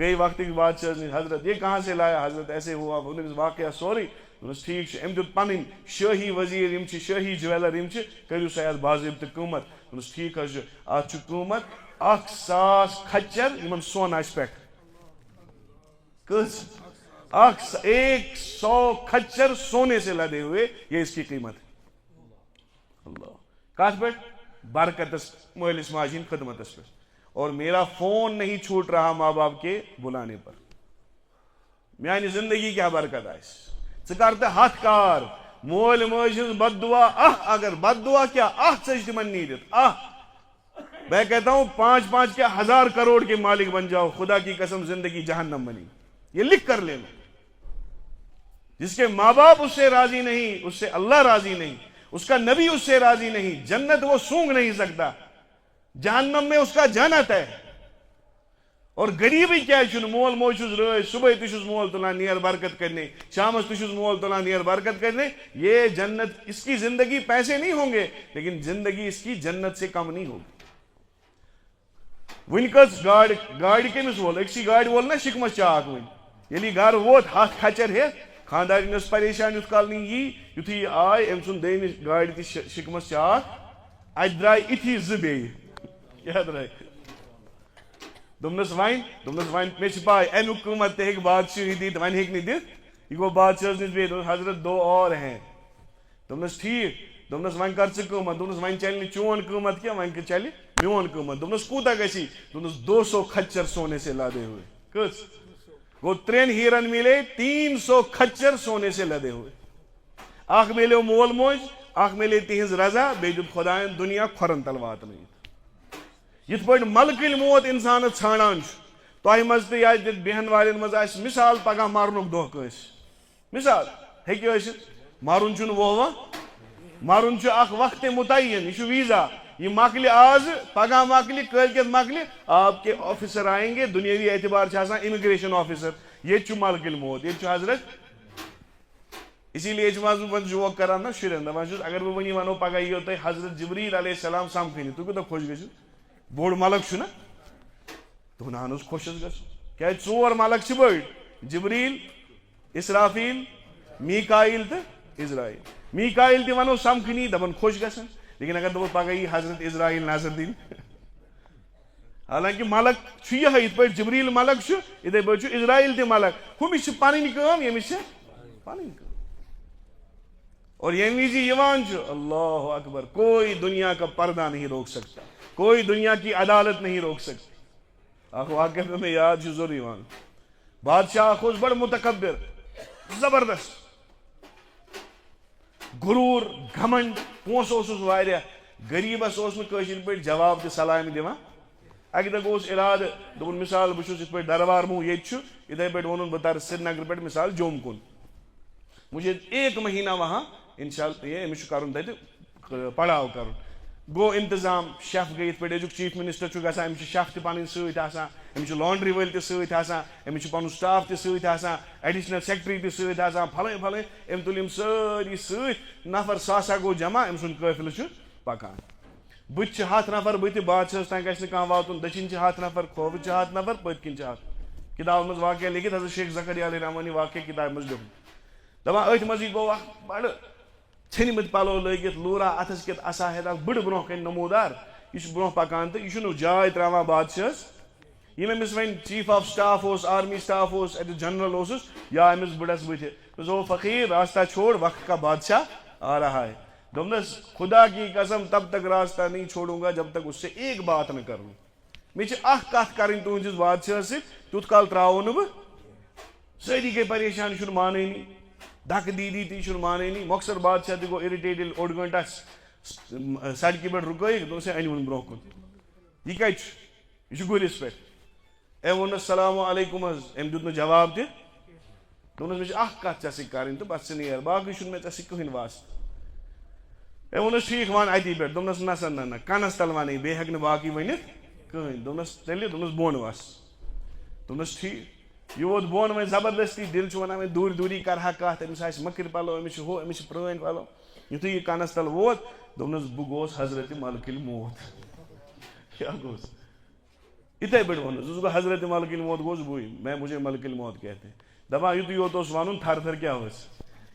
گٔے وقتٕکۍ بادشاہس نِش حضرت یہ کہاں سے لایا حضرت ایسے ہوا ووٚن أمِس واقعہ سورُے دوٚپنس ٹھیٖک چھُ أمۍ دیُت پنٕنۍ شٲہی وزیٖر یِم چھِ شٲہی جویلر یِم چھِ کٔرِو سا اَتھ باضٲبطہٕ قۭمت دوٚپنس ٹھیٖک حظ چھُ اَتھ چھُ قۭمت 1000 کھچر یِمن سۄن آسہِ پٮ۪ٹھ کٔژ 100 کھچر سونے سے لدے ہوئے یہ اس کی قیمت اللہ کتھ پٮ۪ٹھ برکتس مٲلِس ماجہِ ہِنٛدۍ خدمتس پٮ۪ٹھ اور میرا فون نہیں چھوٹ رہا ماں باپ کے بلانے پر میانہِ زندگی کیٛاہ برکت آسہِ ژٕ کر تہٕ 100 کار مٲلۍ ماجہِ ہٕنٛز بد دعا اگر بد دعا کیٛاہ ژٕ تِمن نیٖرِتھ میں کہتا ہوں 5 کیا 1000 کروڑ کے مالک بن جاؤ خدا کی قسم زندگی جہنم بنی یہ لکھ کر لینا جس کے ماں باپ اس سے راضی نہیں اس سے اللہ راضی نہیں اس کا نبی اس سے راضی نہیں جنت وہ سونگ نہیں سکتا جہنم میں اس کا جنت ہے اور غریبی کیا مول موج رٲچھ صبح تہ مول تلان نیر برکت کرنے شامس تہ مول تلان نیر برکت کرنے. یہ جنت اس کی زندگی پیسے نہیں ہوں گے لیکن زندگی اس کی جنت سے کم نہیں ہوگی. ون کس گاڑی کمس وول اکسی گاڑی وول نا شکمس چاک ون یلی گھر ووت ہاتھ کھچر ہیت خاندارن اس پریشان یت کال نی یتھی آئی ام سن دیم گاڑی تہ شکمس چاک ات درائے اتھی زی کیا درائے دوپنس وین مے پائی امیک قیمت تہ بادشاہ دت ون ہیک نہ دت یہ گو بادشاہ نش بی حضرت 2 اور ہیں. دوپنس ٹھیک دوپنس ون کر ژٕ قیمت دوپنس ون چل چون قیمت کیا ون چلے میون قیمت. دوپنس کوتا گژھی دوپنس 200 کھچر سونے سے لادے ہوئے. کس گو 3 ہیرن ملے 300 کھچر سونے سے لدے ہوئے. اخ ملیو مول موج اخ ملے تہذ رضا بی دیت خدائن دنیا کھورن تل واتنائت. یت پہ ملک الموت انسان ژھانڈان تہ مز تو یا بہن والن مز مثال پگہ مرنک دہ کس مثال ہیکہ مرن چھ وہ مرن اخ وقت متعین یہ ویزا یہ مکل آز پگہ مکل کلکت مکل آپ کے آفیسر آئیں گے دنیاوی اعتبار سے آسان امیگریشن آفیسر یہ ملک الموت یہ حضرت. اسی لیے مز جوک کران نا شرین دپان اگر بہ ونی ونو پگہ یہ تہ حضرت جبریل علیہ السلام سمکھنی تھی کوتاہ خوش گژھو بوڑ ملک چھنا دپان اہن حظ خوش حظ گژھو کیا 4 ملک چھ بڑ جبریل اسرافیل میکائیل تو اسرائیل. میکائیل تہ ونو سمکھنی دپان خوش گژھن لیکن اگر دپو پگہ یہ حضرت اسرائیل نظر دن حالانکہ ملک چھ یہ یت پہ جبریل ملک چھ اتھے پہ اسرائیل تہ ملک ہمس پنن کام یمس پنن کام. اور یم وز یوان اللہ اکبر کوئی دنیا کا پردہ نہیں روک سکتا کوئی دنیا کی عدالت نہیں روک سکتی. اخ واقعہ میں یاد ضرور یوان بادشاہ اخ بڑ متکبر زبردست غرور گھمنڈ پونس واریاہ غریبس نشر پہ جواب تہ سلام دِوان. اکہ دہ گوس ارادہ دپن مثال بہ ات پہ دربار مو یہ اتھے پہ وون بہ تر سری نگر پہ مثال جوم کن مجھے 1 مہینہ وہاں انشاءاللہ یہ امس کرن تتہ پڑھاو کرن گو انتظام شیف گئی پہ ازیک چیف منسٹر گژھان امس شیف تہ پنن ست آسان امس لانڈری ول تہ ست آسان امس پن سٹاف تہ ست آسان ایڈیشنل سیکرٹری تہ ست آسان پھلیں پھلیں ام تل ساری ست نفر ساسا گو جمع ام سن قافلہ پکان. بت 7 نفر بت بادشاہس تین گھس نہ واتن دچن 7 نفر کھوور 7 نفر پت کن 7 کتاب مز واقعہ لکھت حضرت شیخ زکریا علیہ رحمانی واقعہ کتاب مز لکھت دپان ات مز گو بڑ ژھنمت پلو لگت لورا اتھس کت اسا ہیت بڑ برو کن نمودار یہ برو پکان تو یہ جائے تراوان بادشاہس یم امس ون chief of staff army staff ات جنرل یا امس بڑس بت فقیر راستہ چھوڑ وقت کا بادشاہ آ رہا ہے. دوپنس خدا کی قسم تب تک راستہ نہیں چھوڑوں گا جب تک اس سے ایک بات نہ کروں. مے اخ کت کریں تہندس بادشاہ تیت کال تراو نہ بہ ساری گئی پریشان چھ مانانی دھک دیدی تھی مانانی مۄخصر بادشاہ تہ گو اِرِٹیٹ ییٚلہِ 1 گٲنٛٹہٕ سڑکہِ پٮ۪ٹھ رُکٲیِکھ دوٚپُس ہے أنۍہوٗن برٛونٛہہ کُن یہِ کَتہِ چھُ یہِ چھُ گُرِس پٮ۪ٹھ أمۍ ووٚننس السلام علیکم حظ أمۍ دیُت نہٕ جواب تہِ دوٚپنس مےٚ چھِ اکھ کتھ ژےٚ سۭتۍ کَرٕنۍ تہٕ بس ژٕ نیر باقٕے چھُنہٕ مےٚ ژےٚ سۭتۍ کٕہٕنۍ واسطہٕ أمۍ ووٚننس ٹھیٖک وَن اَتی پٮ۪ٹھ دوٚپنس نہ سا نہ کَنس تل وَنٕے بیٚیہِ ہٮ۪کہٕ نہٕ باقٕے ؤنِتھ کٕہٕنۍ دوٚپنس تیٚلہِ دوٚپنس بۄن وس دوٚپنس ٹھیٖک یہِ ووت بۄن وۄنۍ زبردستی دِل چھُ وَنان وۄنۍ دوٗرِ دوٗری کَرٕ ہا کَتھ أمِس آسہِ مٔکٕرۍ پَلو أمِس چھِ ہُہ أمِس چھِ پرٛٲنۍ پَلو یُتھُے یہِ کَنس تل ووت دوٚپنس بہٕ گوس حضرت ملک الموت کیٛاہ گوس یِتھَے پٲٹھۍ ووٚنُس دوٚپُس بہٕ حضرت ملک الموت گوس بٕے مجھے ملک الموت کہتے ہیں دپان یُتُے یوت اوس وَنُن تھر تھر کیٛاہ ٲس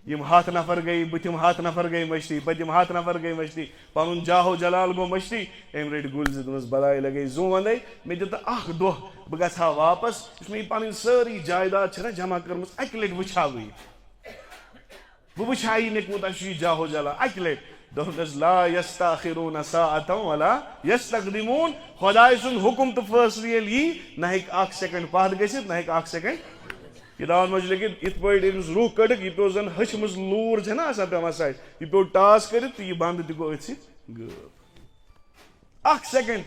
یِم 7 نفر گٔے بٕتھِم 7 نفر گٔے مٔشتٕے پٔتِم 7 نفر گٔے مٔشتٕے پنُن جاہو جلال گوٚو مٔشتٕے أمۍ رٔٹۍ گُلۍ زٕ دوٚپنس بلاے لگے زوٗ وَندَے مےٚ دِ تہٕ اکھ دۄہ بہٕ گژھٕ ہا واپس یُس مےٚ یہِ پنٕنۍ سٲرٕے جایداد چھےٚ نا جمع کٔرمٕژ اکہِ لٹہِ وٕچھِ ہا بہٕ وٕچھِ ہا یہِ مےٚ کوٗتاہ چھُ یہِ جاہو جلال اکہِ لٹہِ دوٚپنس لا یستاخرون ساعة ولا یستقدمون خۄداے سُنٛد حُکم تہٕ فٲصلہٕ ییٚلہِ یی نہ ہیٚکہِ اکھ سیکنڈ پتھ گٔژھِتھ نہ ہیٚکہِ اکھ سیکنڈ کتاب مجھ لیکِتھ یِتھ پٲٹھۍ أمِس روح کٔڑٕکھ یہِ پیوٚو زن ہچہِ منٛز لوٗر چھےٚ نا آسان پیٚوان سایڈ یہِ پیوٚو ٹاس کٔرِتھ تہٕ یہِ بنٛد تہِ گوٚو أتھۍ سۭتۍ غٲب اکھ سیکنڈ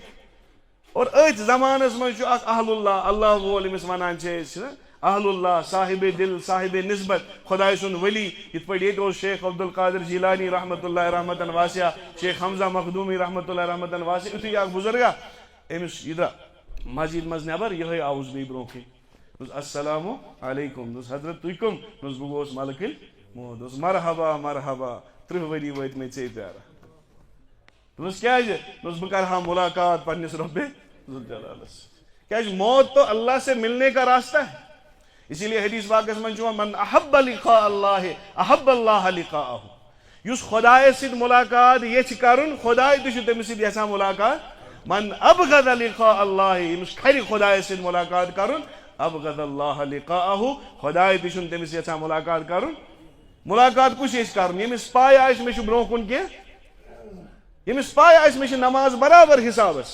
اور أتھۍ زمانس منٛز چھُ اکھ اہل اللہ اللہ وول ییٚمِس ونان چھِ أسۍ اہل اللہ صاحب دل صاحب نسبت خۄداے سُنٛد ؤلی یِتھ پٲٹھۍ ییٚتہِ اوس شیخ عبدالقادر جیلانی رحمتہ اللہ رحمتن واسعہ شیخ حمزہ مخدومی رحمتہ اللہ رحمتن واسعہ یُتھُے اکھ بُزرگا أمِس یہِ درٛاو مسجد مز نبر یہ آوس بی برو السلام علیکم حضرت تھی کم بہ گوس ملکل موت مرحبا مرحبا 30 ؤری وت مے ژے پیارا کیازِ بہ کرہا ملاقات پنس رب ذوالجلالس کیازِ موت تو اللہ سے ملنے کا راستہ ہے. اسی لیے حدیث پاکس من احب لقاء اللہ احب اللہ لقاءہ. یس خدائے سۭتۍ ملاقات یژھِ کرُن خداے تہِ چھُ تٔمِس سۭتۍ یژھان ملاقات. من ابغض لقاء اللہ ییٚمِس کھرِ خدائے سۭتۍ ملاقات کرُن ابغض اللہ لقاءہ خداے تہِ چھُنہٕ تٔمِس یژھان ملاقات کرُن. ملاقات کُس یژھِ کرُن ییٚمِس پاے آسہِ مےٚ چھُ برونٛہہ کُن کینٛہہ ییٚمِس پاے آسہِ مےٚ چھِ نماز برابر حسابس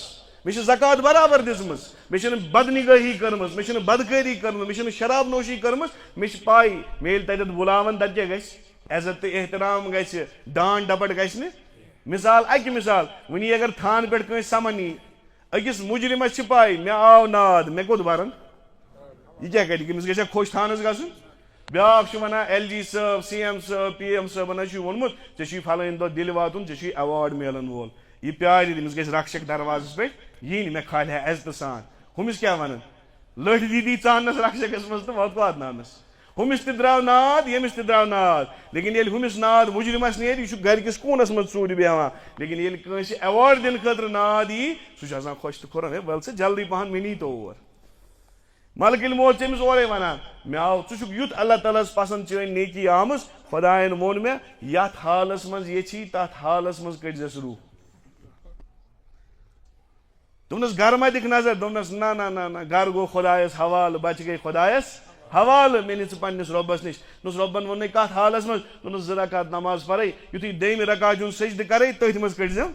مےٚ چھِ زکات برابر دِژمٕژ مےٚ چھِنہٕ بدنگٲہی کٔرمٕژ مےٚ چھِنہٕ بدکٲری کٔرمٕژ مےٚ چھِنہٕ شراب نوشی کٔرمٕژ مےٚ چھِ پاے مےٚ ییٚلہِ تتٮ۪تھ بُلاون تتہِ کیٛاہ گژھِ عزت تہٕ احترام گژھِ ڈانٹ ڈپٹ گژھِ نہٕ. مثال اکہِ مثال وٕنی اگر تھانہٕ پٮ۪ٹھ کٲنٛسہِ سمن یی أکِس مُجرمس چھِ پاے مےٚ آو ناد مےٚ کوٚت برن یہ کیٛاہ کرِ أمِس گژھِ خۄش تھانس گژھُن. بیٛاکھ چھُ ونان LG صٲب CM صٲب PM صٲبن حظ چھُے ووٚنمُت ژےٚ چھُے فلٲنۍ دۄہ دِلہِ واتُن ژےٚ چھُے ایواڈ میلن وول. یہ پیارِ أمِس گژھِ رکشک دروازس پٮ۪ٹھ یی نہٕ مےٚ کھالہِ ہا عزتہٕ سان. ہُمِس کیٛاہ ونان لٔٹھۍ دی ژاننس رکشکس منٛز تہٕ وۄنۍ واتناونس. ہُمِس تہِ درٛاو ناد ییٚمِس تہِ درٛاو ناد لیکن ییٚلہِ ہُمِس ناد مُجرمس نیرِ یہِ چھُ گرِکِس کوٗنس منٛز ژوٗرِ بیٚہوان لیکن ییٚلہِ کٲنٛسہِ ایواڈ دِنہٕ خٲطرٕ ناد یی سُہ چھُ آسان خۄش تہٕ کھُران ہے ول سا جلدی پہن مےٚ نیٖتو اور. ملکل موت چھِ أمِس اورے ونان مےٚ آو ژٕ چھُکھ یُتھ اللہ تعالیٰ ہس پسنٛد چٲنۍ نیکی آمٕژ خۄداین ووٚن مےٚ یتھ حالس منٛز یژھی تتھ حالس منٛز کٔڑزٮ۪س روح. دوٚپنس گرٕ ما دِکھ نظر دوٚپنس نہ نہ نہ نہ گرٕ گوٚو خۄدایس حوالہٕ بچہِ گٔے خۄدایس حوالہٕ مےٚ نہِ ژٕ پننس رۄبس نِش. دوٚپنس رۄبن ووٚنُے کتھ حالس منٛز دوٚپنس 2 رکعت نماز پرے یُتھُے دوٚیمہِ رکعت ہُنٛد سجدٕ کرے تٔتھۍ منٛز کٔڑزٮ۪م.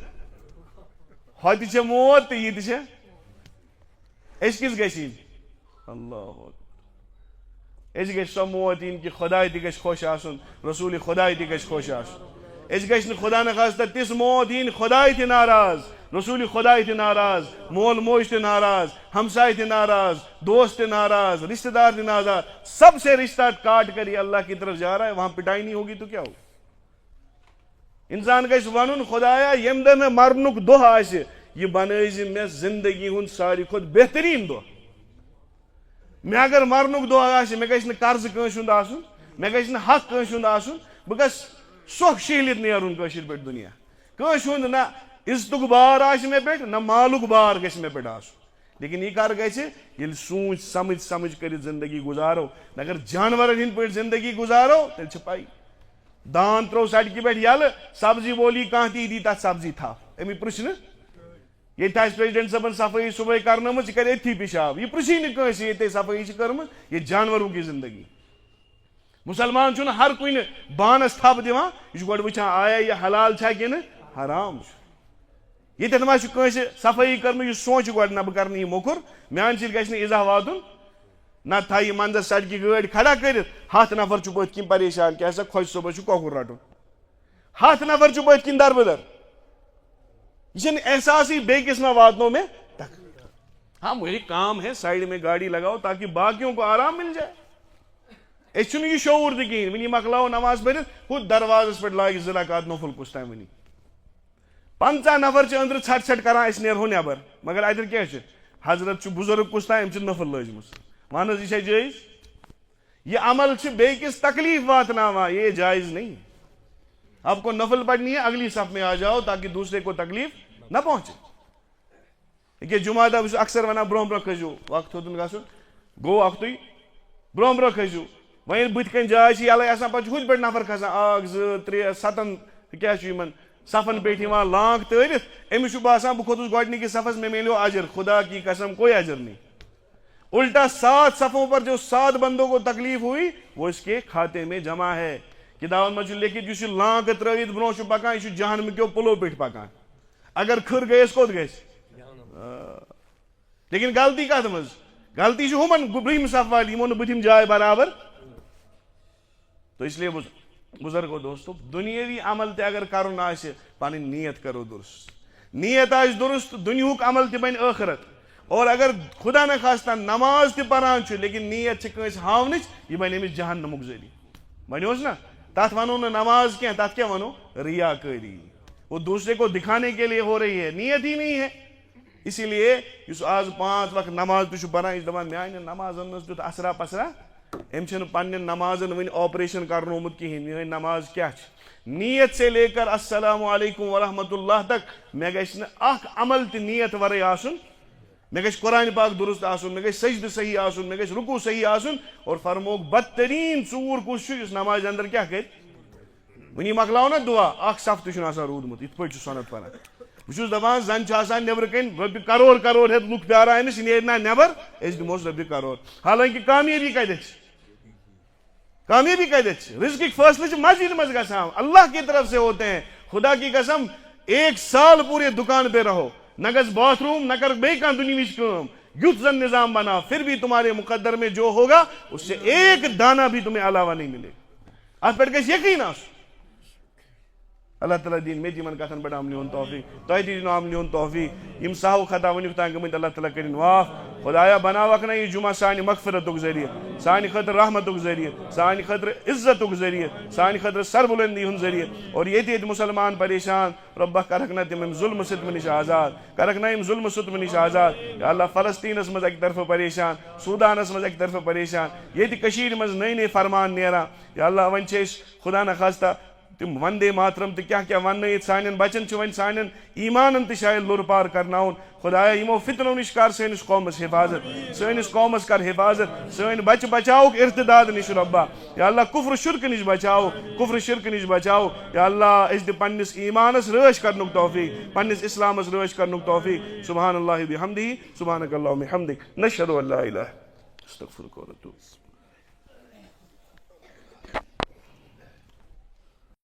ہۄ تہِ چھےٚ موت تہٕ یہِ تہِ چھےٚ أسۍ کِژھ گژھِ یِنۍ اللہ أسۍ گژھِ سۄ موت یِنۍ کہِ خۄداے تہِ گژھِ خۄش آسُن رسوٗلِ خۄداے تہِ گژھِ خۄش آسُن. أسۍ گژھِ نہٕ خۄدا نخواستہ تِژھ موت یِنۍ خۄداے تہِ ناراض رسوٗلِ خۄداے تہِ ناراض مول موج تہِ ناراض ہمسائے تہِ ناراض دوست تہِ ناراض رشتہ دار تہِ ناراض سب سے رشتہ کاٹ کر یہ اللہ کی طرف جا رہا ہے وہاں پٹائی نہیں ہوگی تو کیا ہوگا. انسان گژھِ ونُن خۄدایا ییٚمہِ دۄہ مےٚ مرنُک دۄہ آسہِ یہِ بنٲیزِ مےٚ زندگی ہُنٛد ساروی کھۄتہٕ بہتریٖن دۄہ. مےٚ اگر مرنُک دۄہ آسہِ مےٚ گژھِ نہٕ قرضہٕ کٲنٛسہِ ہُنٛد آسُن مےٚ گژھِ نہٕ حق کٲنٛسہِ ہُنٛد آسُن بہٕ گژھٕ سۄکھ شیہلِتھ نیرُن کٲشِر پٲٹھۍ دُنیا. کٲنٛسہِ ہُنٛد نہ عزتُک بار آسہِ مےٚ پٮ۪ٹھ نہ مالُک بار گژھِ مےٚ پٮ۪ٹھ آسُن. لیکن یہ کر گژھِ ییٚلہِ سوٗنٛچ سمجھ کٔرِتھ زندگی گُزارو اگر جانورن ہٕنٛدۍ پٲٹھۍ زندگی گُزارو تیٚلہِ چھِ پاے دان ترٛوو سڑکہِ پٮ۪ٹھ یلہٕ سبزی وولی کانٛہہ تہِ دی تتھ سبزی تھپھ أمۍ پرٛژھِ نہٕ ییٚتہِ آسہِ پریزڈنٹ صٲبن صفٲیی صُبحٲے کرنٲومٕژ یہِ کرِ أتھی پِشاب یہِ پرٛژھی نہٕ کٲنٛسہِ ییٚتہِ صفٲیی چھِ کٔرمٕژ ییٚتہِ جانوروں کی زندگی. مُسلمان چھُنہٕ ہر کُنہِ بانس تھپھ دِوان یہِ چھُ گۄڈٕ وٕچھان آیا یہِ حلال چھا کِنہٕ حرام چھُ. ییٚتٮ۪تھ ما چھُ کٲنٛسہِ صفٲیی کٔرمٕژ یہِ سونٛچہِ گۄڈٕ نہ بہٕ کرٕ نہٕ یہِ موٚکُر میانہِ سۭتۍ گژھِ نہٕ اِزاہ واتُن نتہٕ تھایہِ یہِ منٛزس سڑکہِ گٲڑۍ کھڑا کٔرِتھ 7 نفر چھُ پٔتھۍ کِنۍ پریشان کیٛاہ سا خۄش صٲبس چھُ کۄکُر رٹُن 7 نفر چھُ پٔتھۍ کِنۍ دربٕدر یہ چھنہٕ احساسٕے بیٚکِس ما واتنو مےٚ ہاں مجھے کام ہے سائڈ میں گاڑی لگاؤ تاکہ باقیوں کو آرام مل جائے. أسۍ چھُنہٕ یہِ شعوٗر تہِ کِہیٖنۍ وٕنی مۄکلاوو نماز پٔرِتھ ہُتھ دروازس پٮ۪ٹھ لاگہِ 2 رکعت نوفل کُس تام وٕنی 50 نفر چھِ أنٛدرٕ ژھٹھ ژھٹھ کران أسۍ نیرہو نٮ۪بر مگر اتٮ۪ن کیٛاہ چھُ حضرت چھُ بُزرگ کُس تام أمۍ چھِ نفل لٲجمٕژ وَن حظ یہِ چھا جٲیز. یہ عمل چھُ بیٚکِس تکلیٖف واتناوان یہ جائز نہیں. آپ کو نفل پڑھنی ہے اگلی صف میں آ جاؤ تاکہ دوسرے کو تکلیف نہ پہنچے. ییٚکیٛاہ جمعہ دۄہ بہٕ چھُس اکثر ونان برونٛہہ برونٛہہ کھٔسِو وقت ہیوٚتُن گژھُن گوٚو اکھتُے برونٛہہ برونٛہہ کھٔسِو وۄنۍ ییٚلہِ بٕتھِ کَنۍ جاے چھِ یَلَے آسان پَتہٕ چھُ ہُتہِ پٮ۪ٹھ نفر کھسان 1 2 3 7 کیٛاہ چھُ یِمن صفن پٮ۪ٹھ یِوان لانٛگ تٲرِتھ أمِس چھُ باسان بہٕ کھوٚتُس گۄڈٕنِکِس صفس مےٚ میلیو اجر خدا کی قسم کوئی اجر نہیں. الٹا 7 صفوں پر جو 7 بندوں کو تکلیف ہوئی وہ اس کے کھاتے میں جمع ہے. کتابن منٛز چھُ لیکھِتھ یُس یہِ لانٛکہٕ ترٲوِتھ برونٛہہ چھُ پکان یہِ چھُ جہنمکیو پُلو پٮ۪ٹھ پکان اگر کھٕر گٔیَس کوٚت گژھِ. لیکن غلطی کتھ منٛز غلطی چھِ ہُمن برٛونٛہِم صف والہِ یِمو نہٕ بٕتھِم جاے برابر. تو اس لیے بزرگو دوستو دُنیٲوی عمل تہِ اگر کرُن آسہِ پنٕنۍ نیت کرو درست نیت آسہِ درست دُنیہُک عمل تہِ بنہِ ٲخرت. اور اگر خدا نخواستہ نماز تہِ پران چھُ لیکن نیت چھِ کٲنٛسہِ ہاونٕچ یہِ بنہِ أمِس جہنمُک ذٔریعہٕ. بنیوس نا تتھ ونو نہٕ نماز کینٛہہ تتھ کیٛاہ ونو ریا کٲری وہ دوسرے کو دکھانے کے لیے ہو رہی ہے نیت ہی نہیں ہے. اسی لیے اس آز 5 وقت نماز تہ پران یہ دپان میانہ نمازن مز دیت اثرا پسرا ام چھن پنن نمازن ون آپریشن کرنومت کہین یہ نماز کیا نیت سے لے کر السلام علیکم ورحمۃ اللہ تک مے گژھِ نہ اکھ عمل تہ نیت ورے آسن مے گژھِ قرآن پاک درست آسن مے گژھِ سجدہ صحیح آسن مے گژھِ رکوع صحیح آسن اور فرموک بدترین ژوٗر کس اس نماز اندر کیا کر ونی مکلاو نا دعا اکھ صف تہ آسان روٗدمُت یتھ پٲٹھۍ چھُ سنت پران بہٕ چھُس دپان زن چھِ آسان نیبرٕ کَنۍ رۄپیہِ کرور ہیٚتھ لُکھ پیاران أمِس یہِ نیرِ نا نیبر أسۍ دِموس رۄپیہِ کرور حالانکہ کامیٲبی کتٮ۪تھ چھِ کامیابی کتٮ۪تھ چھِ رزقٕکۍ فٲصلہٕ چھِ مسجد منٛز گژھان اللہ کی طرف سے ہوتے ہیں خدا کی قسم 1 سال پورے دکان پہ رہو نہ گژھ باتھ روم نہ کر بیٚیہِ کانٛہہ دُنیہٕچ کٲم یُتھ زن نظام بنا پھر بھی تمہارے مقدر میں جو ہوگا اس سے 1 دانہ بھی تمہیں علاوہ نہیں ملے گا اتھ پٮ۪ٹھ گژھِ یقین آسُن اللہ تعالیٰ دین مے تمن کتن پہ عمل ہُنٛد توفیق تۄہہِ تہِ دِنو عمل ہُنٛد توفیق یم سہو خطا ونیُک تام گٔمٕتۍ اللہ تعالیٰ کٔرِنۍ معاف خدایا بناوکھ نا یہ جمعہ سانہِ مغفرتُک ذریعہ سانہِ خٲطرٕ رحمتُک ذریعہ سانہِ خٲطرٕ عزتُک ذریعہ سانہِ خٲطرٕ سربلندی ہُنٛد ذریعہ اور ییٚتہِ مسلمان پریشان رۄبا کرکھ نا تِم ظلمہٕ ستمہٕ نِش آزاد کرکھ نا یم ظلمہٕ ستمہٕ نِش آزاد یا اللہ فلسطینس منٛز اکہِ طرفہٕ پریشان سودانس منٛز اکہِ طرفہٕ پریشان ییٚتہِ کٔشیٖرِ منٛز نٔے فرمان نیران یا اللہ وۄنۍ چھِ أسۍ خدا نخواستہ تم وندے ماترم تو کیا وننٲیِتھ سانٮ۪ن بچن چھُ وۄنۍ سانٮ۪ن ایمانن تہِ شاید لوٚر پار کرناوُن خدایا یمو فتنو نش کر سٲنِس قومس حفاظت سٲنِس قومس کر حفاظت سٲنۍ بچہِ بچاوُکھ ارتداد نش رۄبا یا اللہ کفر شرک نش بچاوُکھ یا اللہ أسۍ دِ پننس ایمانس رٲچھ کرنُک توفیق پننس اسلامس رٲچھ کرنُک توفیق سبحان اللہ بحمدہ سبحانک اللہم بحمدک نشہدو ان لا الہ استغفرک ونتوب